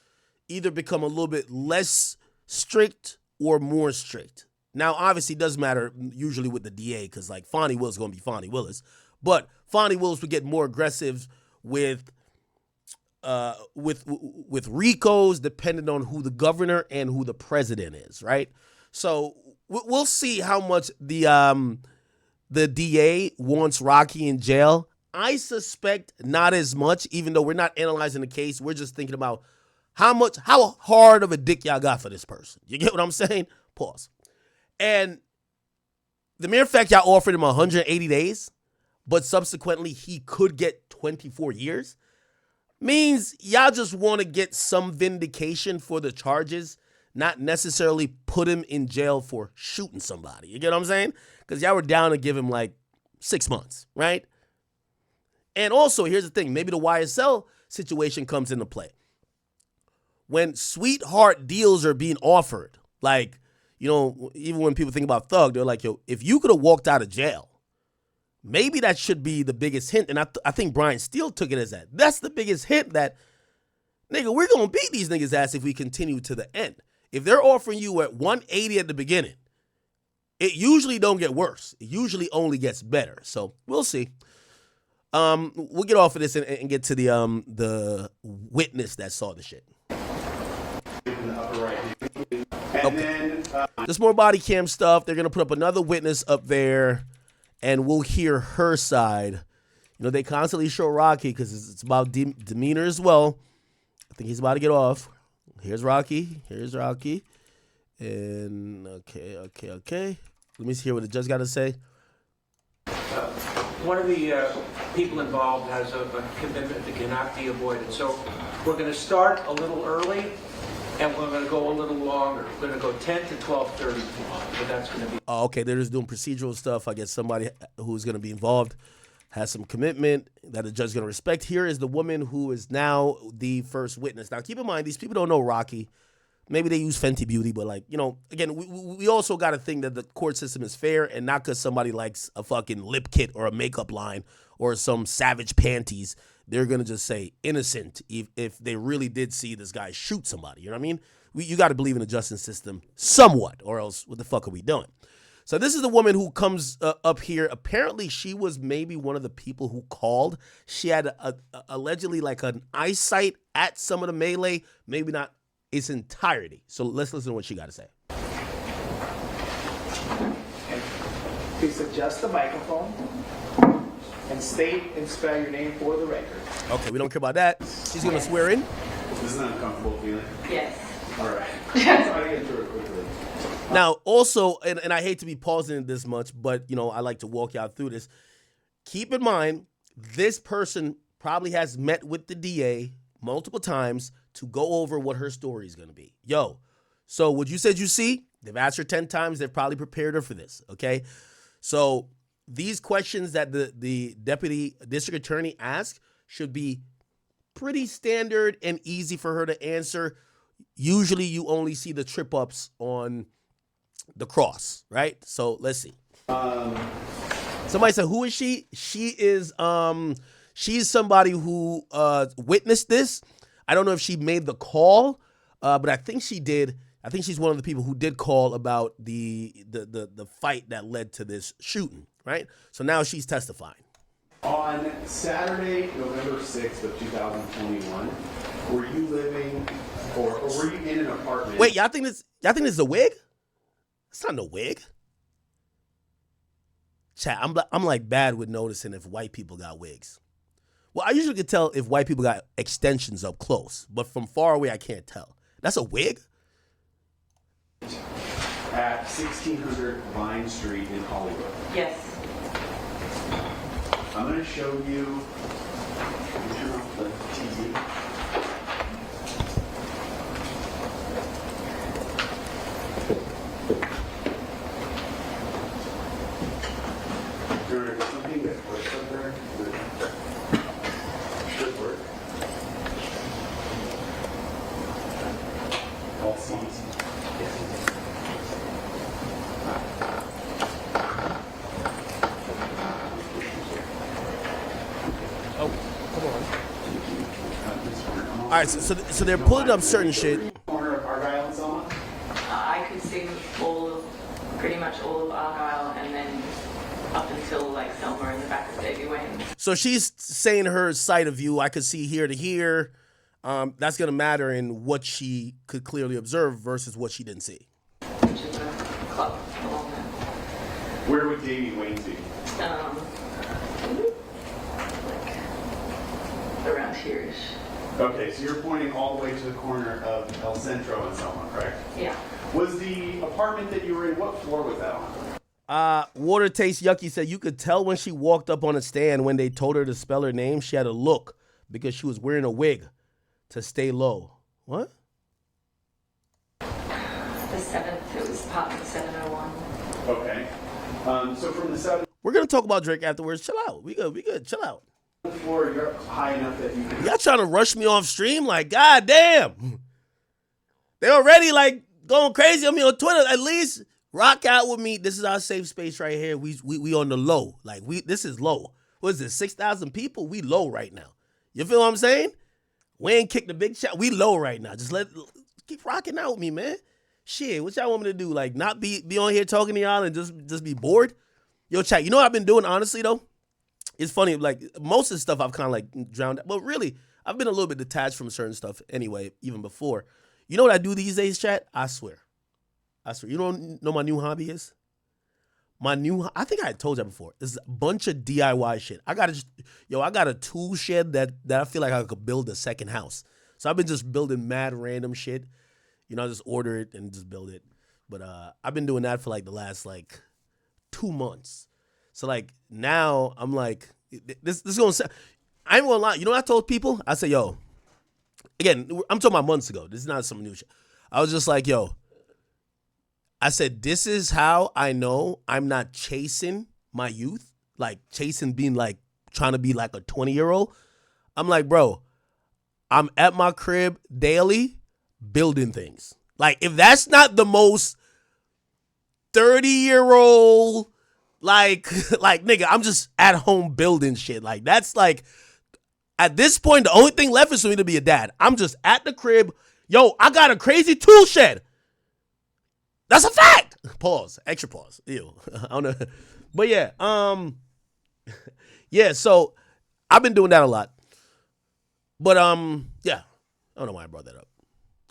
either become a little bit less strict or more strict. Now, obviously, it does matter usually with the DA because, like, Fonnie Willis is going to be Fonnie Willis. But Fonnie Willis would get more aggressive with RICOs, depending on who the governor and who the president is, right? So we'll see how much the DA wants Rocky in jail. I suspect not as much, even though we're not analyzing the case. We're just thinking about how hard of a dick y'all got for this person. You get what I'm saying? Pause. And the mere fact y'all offered him 180 days, but subsequently he could get 24 years, means y'all just want to get some vindication for the charges, not necessarily put him in jail for shooting somebody. You get what I'm saying? Because y'all were down to give him like 6 months, right? And also, here's the thing. Maybe the YSL situation comes into play. When sweetheart deals are being offered, like, you know, even when people think about Thug, they're like, yo, if you could have walked out of jail, maybe that should be the biggest hint. And I think Brian Steele took it as that. That's the biggest hint that, nigga, we're going to beat these niggas' ass if we continue to the end. If they're offering you at 180 at the beginning, it usually don't get worse. It usually only gets better. So we'll see. We'll get off of this and get to the witness that saw the shit. Okay. There's more body cam stuff. They're going to put up another witness up there, and we'll hear her side. You know, they constantly show Rocky because it's about demeanor as well. I think he's about to get off. Here's Rocky. And okay. Let me hear what the judge got to say. One of the people involved has a commitment that cannot be avoided. So we're going to start a little early, and we're going to go a little longer. We're going to go 10 to 12:30, but that's going to be... Oh, okay, they're just doing procedural stuff. I guess somebody who's going to be involved has some commitment that the judge is going to respect. Here is the woman who is now the first witness. Now, keep in mind, these people don't know Rocky. Maybe they use Fenty Beauty, but, like, you know, again, we also got to think that the court system is fair, and not because somebody likes a fucking lip kit or a makeup line or some savage panties, they're going to just say innocent if they really did see this guy shoot somebody. You know what I mean? You got to believe in the justice system somewhat, or else what the fuck are we doing? So this is the woman who comes up here. Apparently, she was maybe one of the people who called. She had allegedly like an eyesight at some of the melee, maybe not its entirety. So let's listen to what she got to say. Please adjust the microphone and state and spell your name for the record. Okay, we don't care about that. She's gonna swear in. This is an uncomfortable feeling. Yes. All right. Try to get through it quickly. Now, also, and I hate to be pausing it this much, but I like to walk y'all through this. Keep in mind, this person probably has met with the DA multiple times to go over what her story is going to be. So what you said you see, they've asked her 10 times. They've probably prepared her for this, okay? So these questions that the deputy district attorney asked should be pretty standard and easy for her to answer. Usually you only see the trip-ups on the cross, right? So let's see. Somebody said, who is she? She is she's somebody who witnessed this. I don't know if she made the call, but I think she did. I think she's one of the people who did call about the fight that led to this shooting, right? So now she's testifying. On Saturday, November 6th of 2021, were you living or were you in an apartment? Wait, y'all think this is a wig? It's not no wig. Chat, I'm like bad with noticing if white people got wigs. Well, I usually can tell if white people got extensions up close, but from far away I can't tell. That's a wig? At 1600 Vine Street in Hollywood. Yes. I'm going to show you. Turn off the TV. There's something that works up there that should work. All C's. All right, so they're pulling up certain shit. Corner of Argyle and Selma. I could see pretty much all of Argyle, and then up until like Selma in the back of Davy Wayne. So she's saying her side of view, I could see here to here. That's going to matter in what she could clearly observe versus what she didn't see. Which is a club along there. Where would Davy Wayne be? Like around here-ish. Okay, so you're pointing all the way to the corner of El Centro and Selma, correct? Yeah. Was the apartment that you were in, what floor was that on? Water Tastes Yucky said you could tell when she walked up on a stand when they told her to spell her name, she had a look because she was wearing a wig to stay low. What? The 7th, it was part of the 701. Okay. So from the 7th We're going to talk about Drake afterwards. Chill out. We good. Chill out. floor, you're high enough that you can... Y'all trying to rush me off stream? Like, god damn. They already like going crazy on me on Twitter. At least rock out with me. This is our safe space right here. We on the low. Like this is low. What is this? 6,000 people? We low right now. You feel what I'm saying? We ain't kicked the big shot. We low right now. Just keep rocking out with me, man. Shit, what y'all want me to do? Like not be on here talking to y'all and just be bored? Yo, chat, you know what I've been doing honestly though? It's funny, like most of the stuff I've kind of like drowned out. But really, I've been a little bit detached from certain stuff anyway, even before. You know what I do these days, chat? I swear. You don't know my new hobby is? I think I told you before. It's a bunch of DIY shit. I got a tool shed that I feel like I could build a second house. So I've been just building mad random shit. I just order it and just build it. But I've been doing that for like the last like 2 months. So like now I'm like, this is gonna sound, I ain't gonna lie. You know what I told people? I said, yo, again, I'm talking about months ago. This is not some new shit. I was just like, yo, I said, this is how I know I'm not chasing my youth, like chasing being like trying to be like a 20-year-old. I'm like, bro, I'm at my crib daily building things. Like, if that's not the most 30-year-old, like nigga, I'm just at home building shit. Like, that's like, at this point, the only thing left is for me to be a dad. I'm just at the crib. Yo, I got a crazy tool shed. That's a fact. Pause. Extra pause. Ew. I don't know. But yeah, yeah, so I've been doing that a lot. But yeah. I don't know why I brought that up.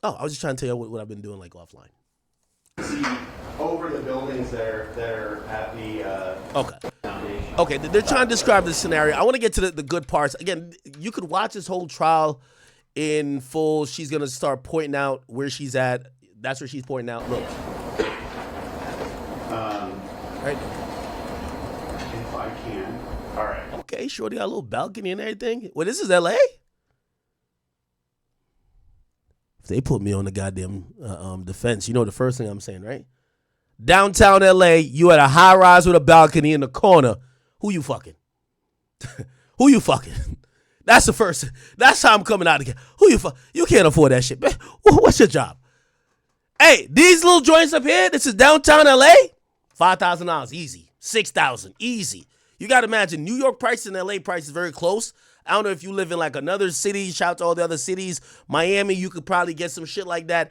Oh, I was just trying to tell you what I've been doing like offline. See over the buildings that are at the Okay. foundation. Okay, they're trying to describe the scenario. I want to get to the good parts. Again, you could watch this whole trial in full. She's going to start pointing out where she's at. That's where she's pointing out. Look. Right. If I can. All right. Okay, shorty got a little balcony and everything. Well, this is LA? If they put me on the goddamn defense, you know the first thing I'm saying, right? Downtown LA, you at a high rise with a balcony in the corner. Who you fucking? Who you fucking? That's the first. That's how I'm coming out again. Who you fuck? You can't afford that shit, man. What's your job? Hey, these little joints up here, this is downtown LA? $5,000 easy. $6,000 easy. You got to imagine New York price and LA price is very close. I don't know if you live in like another city. Shout out to all the other cities. Miami, you could probably get some shit like that.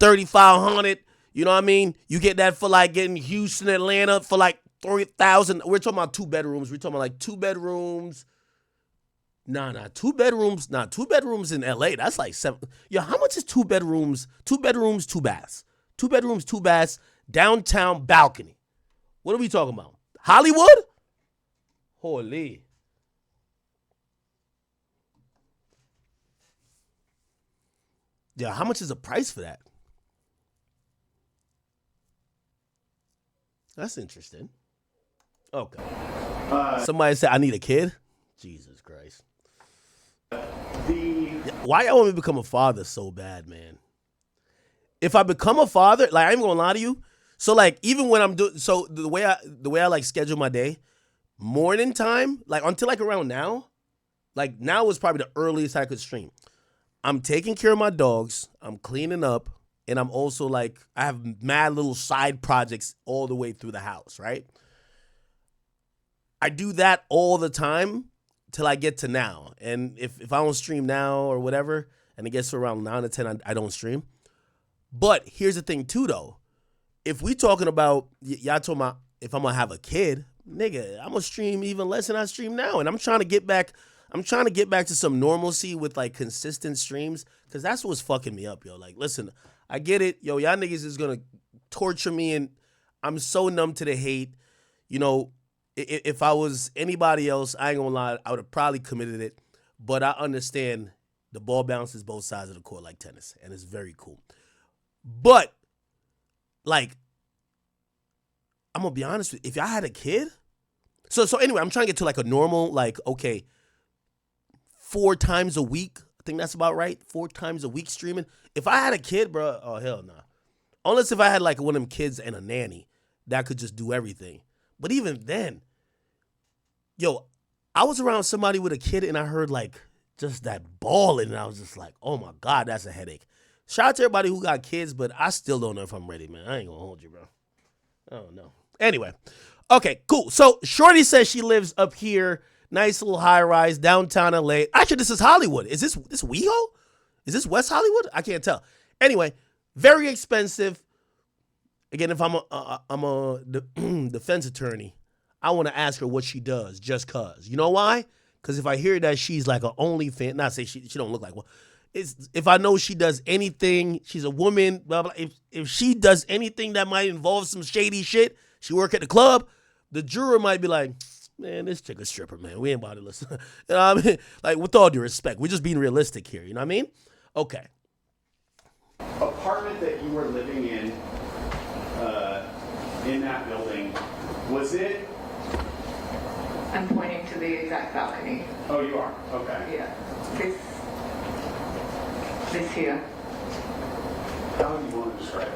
3,500. You know what I mean? You get that for like getting Houston, Atlanta for like 3,000. We're talking about 2 bedrooms. We're talking about like 2 bedrooms. Nah, 2 bedrooms. Nah, 2 bedrooms in LA. That's like 7. Yo, how much is 2 bedrooms? 2 bedrooms, 2 baths. 2 bedrooms, 2 baths. Downtown balcony. What are we talking about? Hollywood? Holy. Yeah, how much is the price for that? That's interesting. Okay. Somebody said, I need a kid? Jesus Christ. Why y'all want me to become a father so bad, man? If I become a father, like, I ain't gonna lie to you. So, like, even when I'm doing, so the way I like schedule my day, morning time, like until like around now, like now is probably the earliest I could stream. I'm taking care of my dogs, I'm cleaning up, and I'm also like, I have mad little side projects all the way through the house, right? I do that all the time till I get to now. And if I don't stream now or whatever, and it gets to around 9 to 10, I don't stream. But here's the thing too, though. If we talking about, y'all talking about if I'm going to have a kid, nigga, I'm going to stream even less than I stream now. And I'm trying to get back to some normalcy with like consistent streams, because that's what's fucking me up, yo. Like, listen, I get it. Yo, y'all niggas is going to torture me, and I'm so numb to the hate. You know, if I was anybody else, I ain't gonna lie, I would have probably committed it. But I understand the ball bounces both sides of the court like tennis, and it's very cool. But, like, I'm gonna be honest with you, if I had a kid, so anyway, I'm trying to get to like a normal, like, okay, 4 times a week. I think that's about right. 4 times a week streaming. If I had a kid, bro, oh hell no. Nah. Unless if I had like one of them kids and a nanny that could just do everything. But even then, yo, I was around somebody with a kid and I heard like just that bawling, and I was just like, oh my God, that's a headache. Shout out to everybody who got kids, but I still don't know if I'm ready, man. I ain't gonna hold you, bro. I don't know. Anyway, okay, cool. So Shorty says she lives up here, nice little high rise, downtown LA. Actually, this is Hollywood. Is this WeHo? Is this West Hollywood? I can't tell. Anyway, very expensive. Again, if I'm a defense attorney, I want to ask her what she does, just cause. You know why? Because if I hear that she's like an OnlyFans, not say she don't look like one. If I know she does anything, she's a woman, blah, blah, if she does anything that might involve some shady shit, she work at the club, the juror might be like, man, this chick a stripper, man. We ain't about to listen. You know what I mean? Like, with all due respect, we're just being realistic here. You know what I mean? Okay. Apartment that you were living in that building, was it? I'm pointing to the exact balcony. Oh, you are? Okay. Yeah. This here. How do you want to describe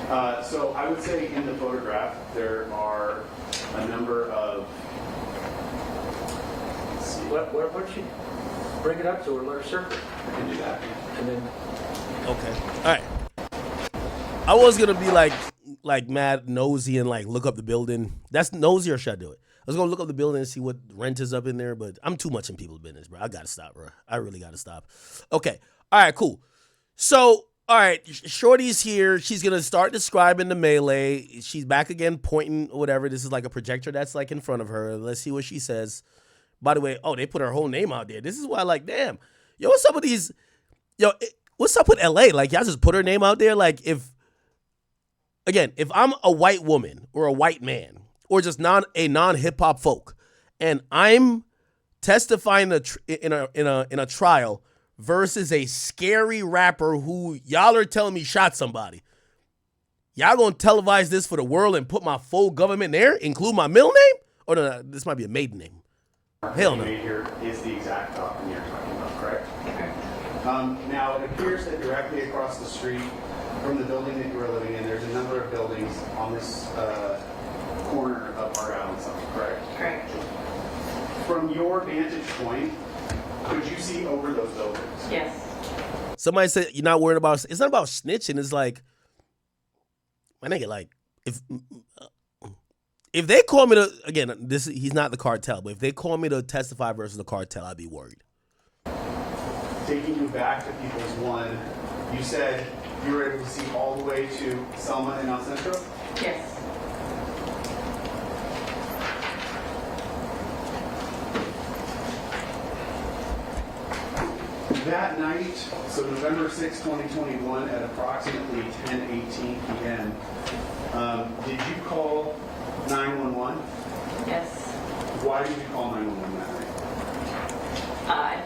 that? So I would say in the photograph, there are a number of... Let's see. Why don't you bring it up to her, let her circle. I can do that. And then... Okay. All right. I was going to be like mad nosy and like look up the building. That's nosy, or should I do it? I was going to look up the building and see what rent is up in there, but I'm too much in people's business, bro. I got to stop, bro. I really got to stop. Okay. All right, cool. So, all right, Shorty's here. She's going to start describing the melee. She's back again pointing or whatever. This is like a projector that's like in front of her. Let's see what she says. By the way, they put her whole name out there. This is why, like, damn. Yo, what's up with these? Yo, what's up with LA? Like, y'all just put her name out there? Like, if again, if I'm a white woman or a white man or just a non-hip hop folk, and I'm testifying in a trial versus a scary rapper who y'all are telling me shot somebody, y'all gonna televise this for the world and put my full government there, include my middle name? Or no, this might be a maiden name. Hell no. Here is the exact document you're talking about, correct? Now, it appears that directly across the street from the building that you are living in, there's a number of buildings on this corner of Argyle and Summer, correct? Correct. From your vantage point, could you see over those buildings? Yes. Somebody said you're not worried about. It's not about snitching. It's like, my nigga, like if they call me to, again, he's not the cartel, but if they call me to testify versus the cartel, I'd be worried. Taking you back to People's One, you said you were able to see all the way to Selma and El Centro? Yes. That night, so November 6, 2021, at approximately 10:18 p.m., did you call 911? Yes. Why did you call 911 that night?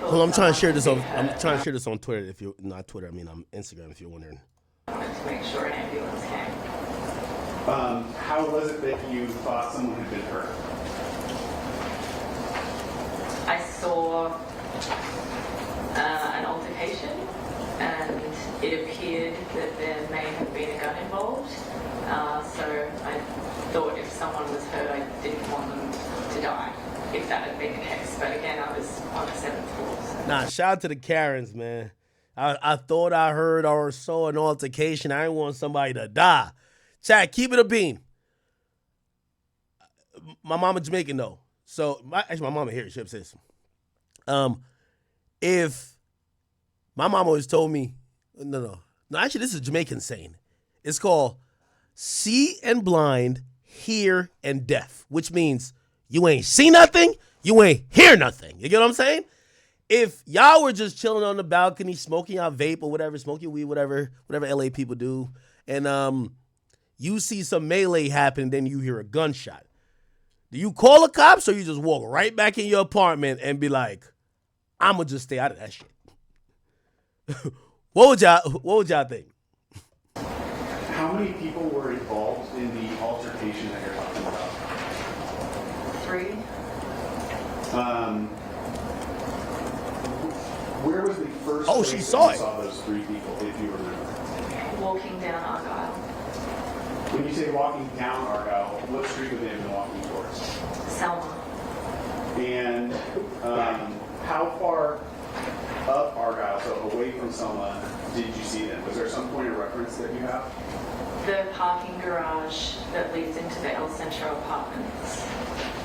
Well, I'm trying to share this on. I'm trying to share this on Twitter. If you're not Twitter, I mean Instagram. If you're wondering. I wanted to make sure an ambulance came. How was it that you thought someone had been hurt? I saw an altercation, and it appeared that there may have been a gun involved. So I thought if someone was hurt, I didn't want them to die, if that had been the case. But again, I was on the 7th floor. So. Nah, shout out to the Karens, man. I thought I heard or saw an altercation. I didn't want somebody to die. Chad, keep it a bean. My mama Jamaican though, so actually my mama here. She upstairs. If my mama always told me, no, actually this is a Jamaican saying. It's called see and blind, hear and deaf, which means you ain't see nothing, you ain't hear nothing. You get what I'm saying? If y'all were just chilling on the balcony, smoking y'all vape or whatever, smoking weed, whatever LA people do, and you see some melee happen, then you hear a gunshot. Do you call the cops or you just walk right back in your apartment and be like, I'm gonna just stay out of that shit? What would y'all think? How many people were involved in the altercation that you're talking about? 3. Where was the first Oh, place she that saw you it. saw those 3 people, if you remember? Walking down Argyle. When you say walking down Argyle, what street would they have been walking towards? Selma. And how far up Argyle, so away from Selma, did you see them? Was there some point of reference that you have? The parking garage that leads into the El Centro apartments.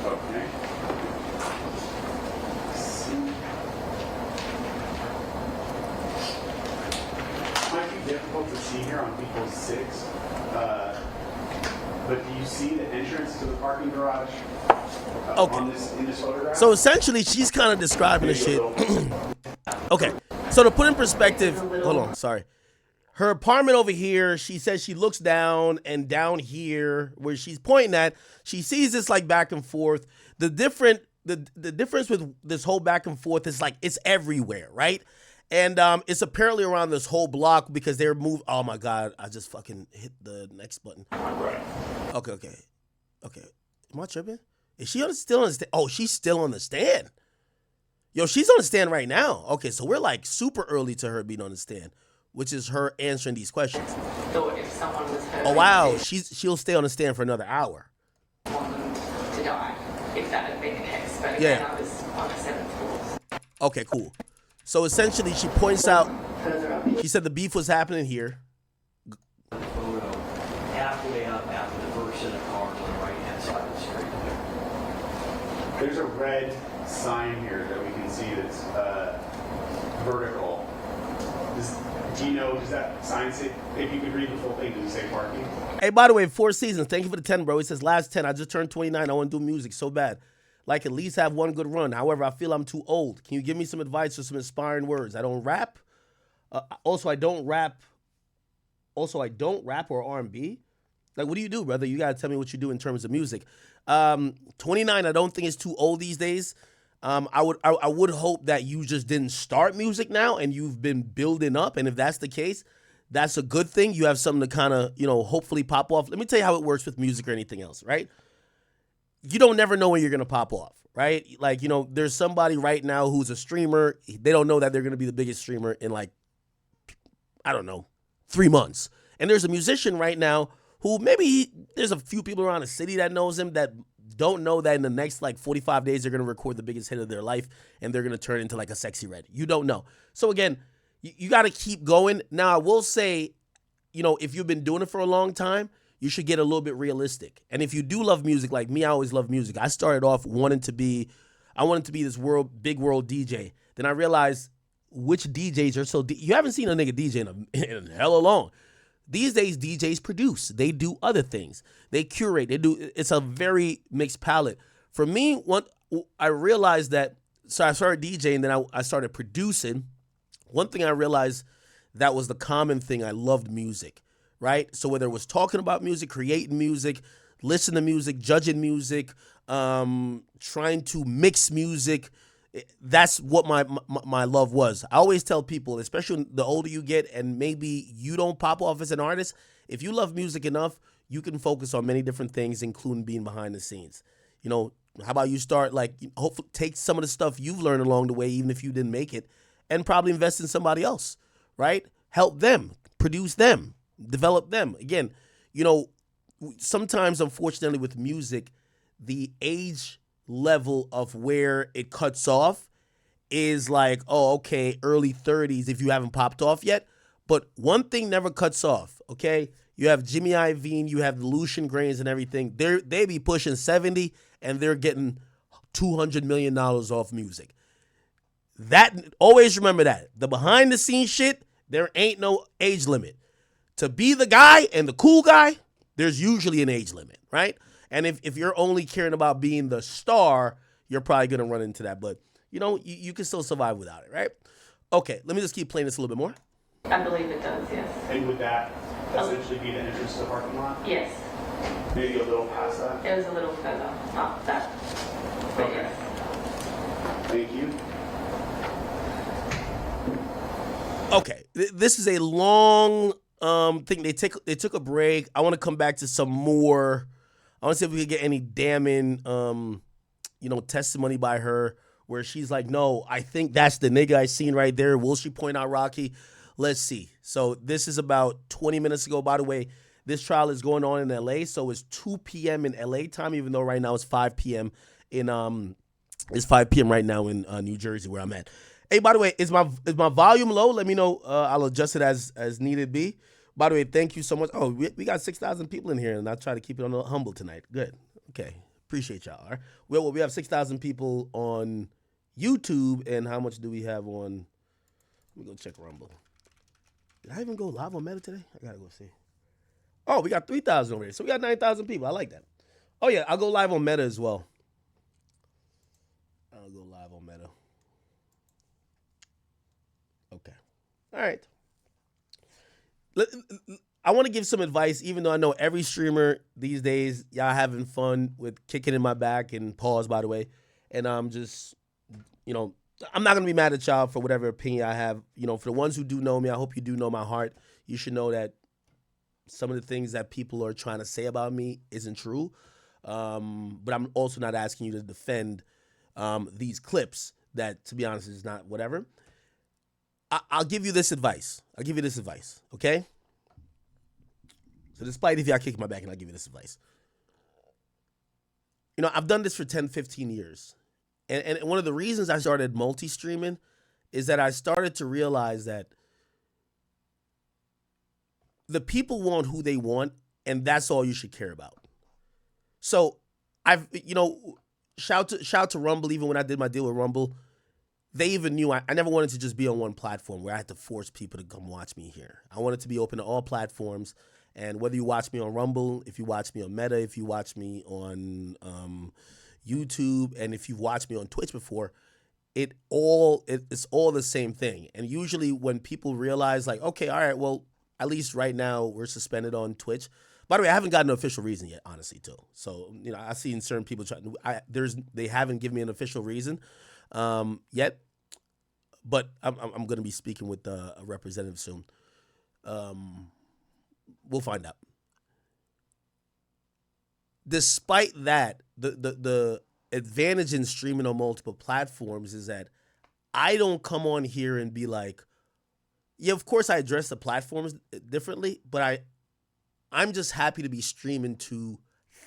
Okay. It might be difficult to see here on People's 6, but do you see the entrance to the parking garage in this photograph? So essentially, she's kind of describing the shit. Okay, so to put in perspective, hold on, sorry. Her apartment over here, she says she looks down, and down here, where she's pointing at, she sees this like back and forth. The difference with this whole back and forth is like it's everywhere, right? And it's apparently around this whole block because they're moved. Oh my God, I just fucking hit the next button. Right. Okay. Am I tripping? Is she still on the stand? Oh, she's still on the stand. Yo, she's on the stand right now. Okay, so we're like super early to her being on the stand, which is her answering these questions. Thought if someone was hurt. Oh wow, she'll stay on the stand for another hour. Want them to die, if that had been the case. But again, I was on the 7th floor. Okay, cool. So essentially, she points out. Further up. She said the beef was happening here. Photo halfway up after the first set of cars on the right-hand side of the street. There's a red sign here that we can see that's vertical. Do you know, does that sign say, if you could read the full thing, does it say parking? Hey, by the way, 4 seasons. Thank you for the 10, bro. He says, last 10. I just turned 29. I want to do music so bad. Like, at least have one good run. However, I feel I'm too old. Can you give me some advice or some inspiring words? I don't rap. I don't rap or R&B. Like, what do you do, brother? You gotta tell me what you do in terms of music. 29, I don't think is too old these days. I would hope that you just didn't start music now and you've been building up. And if that's the case, that's a good thing. You have something to kind of, hopefully pop off. Let me tell you how it works with music or anything else, right? You don't never know when you're going to pop off, right? Like, there's somebody right now who's a streamer. They don't know that they're going to be the biggest streamer in, like, I don't know, 3 months. And there's a musician right now who maybe there's a few people around the city that knows him that don't know that in the next, like, 45 days they're going to record the biggest hit of their life and they're going to turn into, like, a Sexy Red. You don't know. So, again, you got to keep going. Now, I will say, if you've been doing it for a long time, you should get a little bit realistic. And if you do love music, like me, I always love music. I started off wanting to be this big world DJ. Then I realized which DJs are you haven't seen a nigga DJ in hella long. These days, DJs produce. They do other things. They curate. It's a very mixed palette. For me, I realized that, so I started DJing, then I started producing. One thing I realized that was the common thing. I loved music, right? So whether it was talking about music, creating music, listening to music, judging music, trying to mix music, that's what my love was. I always tell people, especially the older you get and maybe you don't pop off as an artist, if you love music enough, you can focus on many different things, including being behind the scenes. How about you start, like, hopefully take some of the stuff you've learned along the way, even if you didn't make it, and probably invest in somebody else, right? Help them, produce them, develop them. Again, sometimes, unfortunately, with music, the age level of where it cuts off is like, oh, okay, early 30s if you haven't popped off yet. But one thing never cuts off, okay? You have Jimmy Iovine, you have Lucian Grains and everything. They be pushing 70 and they're getting $200 million off music. Always remember that. The behind the scenes shit, there ain't no age limit. To be the guy and the cool guy, there's usually an age limit, right? And if you're only caring about being the star, you're probably going to run into that. But, you can still survive without it, right? Okay, let me just keep playing this a little bit more. I believe it does, yes. And would that essentially be the entrance to the parking lot? Yes. Maybe a little past that? It was a little further, not that. But Okay. yes. Thank you. Okay, this is a long thing. They took a break. I want to come back to some more. I want to see if we could get any damning, testimony by her where she's like, no, I think that's the nigga I seen right there. Will she point out Rocky? Let's see. So this is about 20 minutes ago. By the way, this trial is going on in L.A., so it's 2 p.m. in L.A. time, even though right now it's 5 p.m. It's 5 p.m. right now in New Jersey where I'm at. Hey, by the way, is my volume low? Let me know. I'll adjust it as needed be. By the way, thank you so much. Oh, we got 6,000 people in here, and I'll try to keep it on the humble tonight. Good. Okay. Appreciate y'all. All right. Well, we have 6,000 people on YouTube, and how much do we have on? Let me go check Rumble. Did I even go live on Meta today? I gotta go see. Oh, we got 3,000 over here, so we got 9,000 people. I like that. Oh yeah, I'll go live on Meta as well. I'll go live on Meta. Okay. All right. I want to give some advice, even though I know every streamer these days, y'all having fun with kicking in my back and pause, by the way. And I'm just, I'm not going to be mad at y'all for whatever opinion I have. For the ones who do know me, I hope you do know my heart. You should know that some of the things that people are trying to say about me isn't true. But I'm also not asking you to defend these clips that, to be honest, is not whatever. I'll give you this advice. Okay? So despite if y'all kick my back, and I'll give you this advice. I've done this for 10, 15 years. And one of the reasons I started multi-streaming is that I started to realize that the people want who they want, and that's all you should care about. So shout to Rumble, even when I did my deal with Rumble. They even knew I never wanted to just be on one platform where I had to force people to come watch me here. I wanted to be open to all platforms. And whether you watch me on Rumble, if you watch me on Meta, if you watch me on YouTube, and if you've watched me on Twitch before, it's all the same thing. And usually when people realize, like, okay, all right, well, at least right now, we're suspended on Twitch. By the way, I haven't gotten an official reason yet, honestly, too. So, I've seen certain people they haven't given me an official reason yet. But I'm going to be speaking with a representative soon. We'll find out. Despite that, the advantage in streaming on multiple platforms is that I don't come on here and be like, yeah, of course I address the platforms differently, but I'm just happy to be streaming to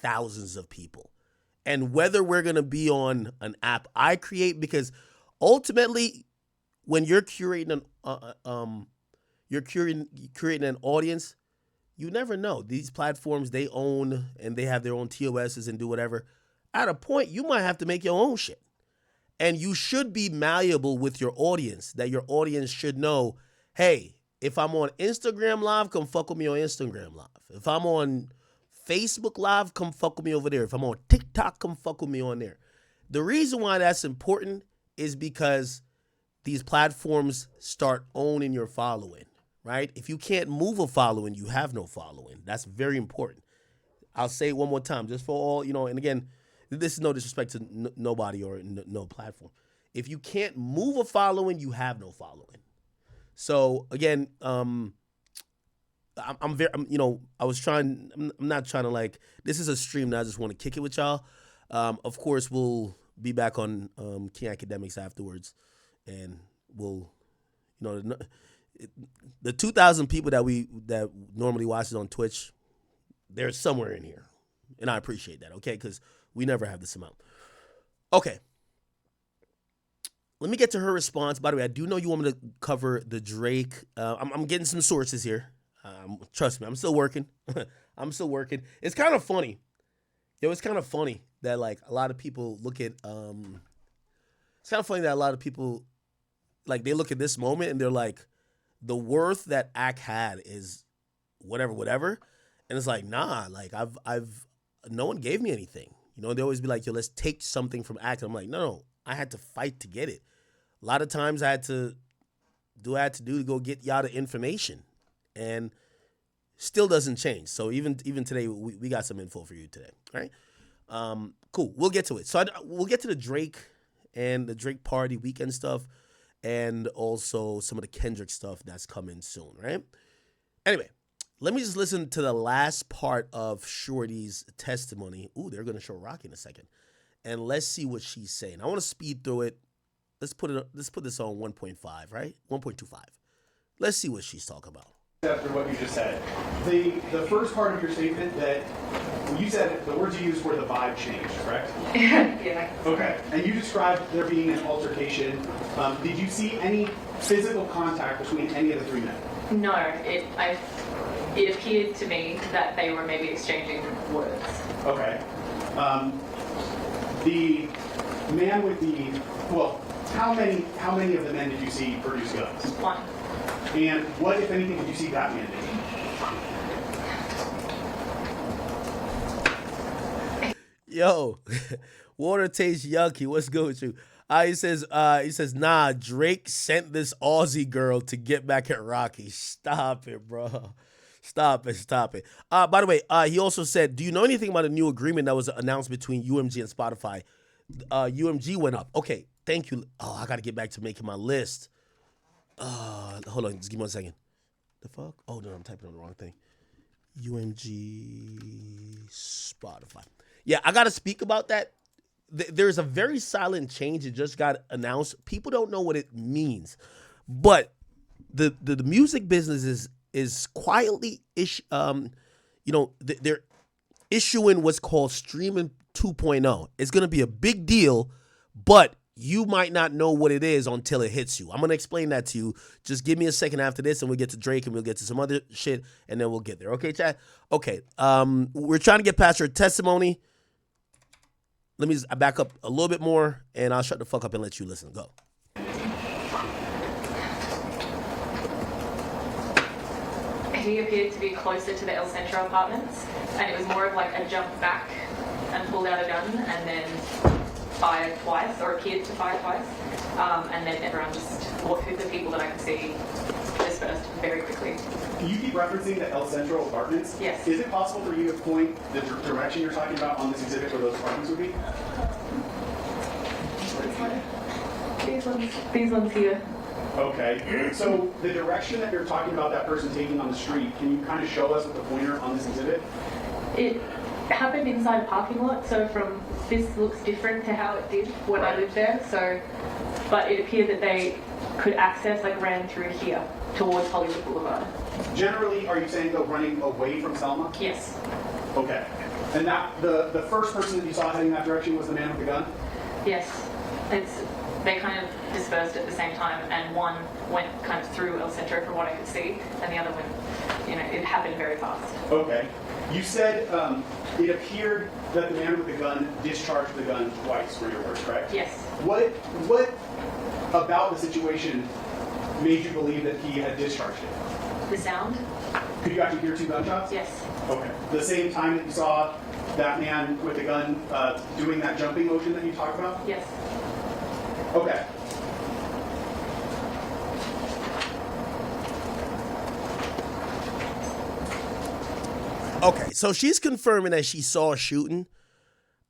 thousands of people. And whether we're going to be on an app I create, because ultimately when you're curating an audience, you never know. These platforms, they own and they have their own TOSs and do whatever. At a point, you might have to make your own shit. And you should be malleable with your audience, that your audience should know, hey, if I'm on Instagram Live, come fuck with me on Instagram Live. If I'm on Facebook Live, come fuck with me over there. If I'm on TikTok, come fuck with me on there. The reason why that's important is because these platforms start owning your following, right? If you can't move a following, you have no following. That's very important. I'll say it one more time, just for all, and again, this is no disrespect to nobody or no platform. If you can't move a following, you have no following. So again, I'm not trying to this is a stream that I just want to kick it with y'all. Of course, we'll be back on King Akademiks afterwards, and we'll, the 2,000 people that normally watch it on Twitch, they're somewhere in here, and I appreciate that. Okay, because we never have this amount. Okay. Let me get to her response. By the way, I do know you want me to cover the Drake. I'm getting some sources here. Trust me, I'm still working. I'm still working. It's kind of funny. It's kind of funny that a lot of people look at. It's kind of funny that a lot of people they look at this moment and they're like, the worth that Ak had is whatever, and it's like, nah. I've no one gave me anything. They always be like, yo, let's take something from Ak. I'm like, no, I had to fight to get it. A lot of times I had to do what I had to do to go get y'all the information, and still doesn't change. So even today, we got some info for you today. All right, cool. We'll get to it. So we'll get to the Drake and the Drake party weekend stuff, and also some of the Kendrick stuff that's coming soon. Right. Anyway, let me just listen to the last part of Shorty's testimony. Ooh, they're gonna show Rocky in a second, and let's see what she's saying. I want to speed through it. Let's put this on 1.5, right? 1.25. Let's see what she's talking about. After what you just said, the first part of your statement that you said the words you used were the vibe changed, correct? Yeah. Okay. And you described there being an altercation. Did you see any physical contact between any of the three men? No. It appeared to me that they were maybe exchanging words. Okay. The man with how many of the men did you see produce guns? One. And what, if anything, did you see that man do? Yo, water tastes yucky. What's good with you? He says, nah, Drake sent this Aussie girl to get back at Rocky. Stop it, bro. Stop it. By the way, he also said, do you know anything about a new agreement that was announced between UMG and Spotify? UMG went up. Okay, thank you. Oh, I got to get back to making my list. Hold on, just give me 1 second. The fuck? Oh, no, I'm typing on the wrong thing. UMG Spotify. Yeah, I got to speak about that. There's a very silent change that just got announced. People don't know what it means. But the music business is quietly they're issuing what's called streaming 2.0. It's going to be a big deal, but you might not know what it is until it hits you. I'm going to explain that to you. Just give me a second after this, and we'll get to Drake, and we'll get to some other shit, and then we'll get there. Okay, chat? Okay. We're trying to get past your testimony. Let me just back up a little bit more, and I'll shut the fuck up and let you listen. Go. He appeared to be closer to the El Centro apartments, and it was more of a jump back and pulled out a gun, and then fired twice, or appeared to fire twice, and then everyone just, the people that I could see dispersed. very quickly. You keep referencing the El Centro apartments. Yes. Is it possible for you to point the direction you're talking about on this exhibit where those apartments would be? These ones here. Okay. So the direction that you're talking about that person taking on the street, can you kind of show us with the pointer on this exhibit? It happened inside a parking lot, so from this looks different to how it did when I lived there. So, but it appeared that they could access, like ran through here towards Hollywood Boulevard. Generally, are you saying they're running away from Selma? Yes. Okay. And that the first person that you saw heading that direction was the man with the gun? Yes. They kind of dispersed at the same time, and one went kind of through El Centro from what I could see, and the other one, it happened very fast. Okay. You said it appeared that the man with the gun discharged the gun twice, were your words, correct? Yes. What about the situation made you believe that he had discharged it? The sound? Could you actually hear 2 gunshots? Yes. Okay. The same time that you saw that man with the gun doing that jumping motion that you talked about? Yes. Okay. Okay, so she's confirming that she saw a shooting.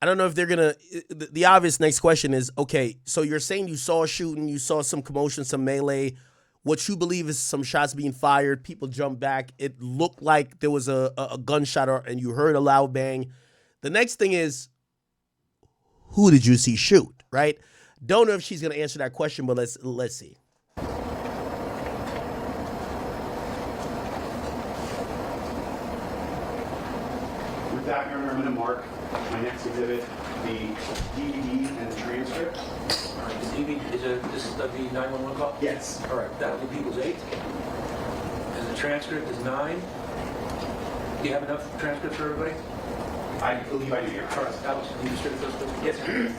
I don't know if they're gonna. The obvious next question is, okay, so you're saying you saw a shooting, you saw some commotion, some melee. What you believe is some shots being fired. People jump back. It looked like there was a gunshot, and you heard a loud bang. The next thing is, who did you see shoot? Right? Don't know if she's gonna answer that question, but let's see. With that, Your Honor, I'm going to mark my next exhibit, the DVD and the transcript. All right, the DVD, this is the 911 call? Yes. All right, that will be People's 8. And the transcript is 9. Do you have enough transcripts for everybody? I believe I do, Your Honor. All right, Alex, can you distribute those, please? Yes, sir.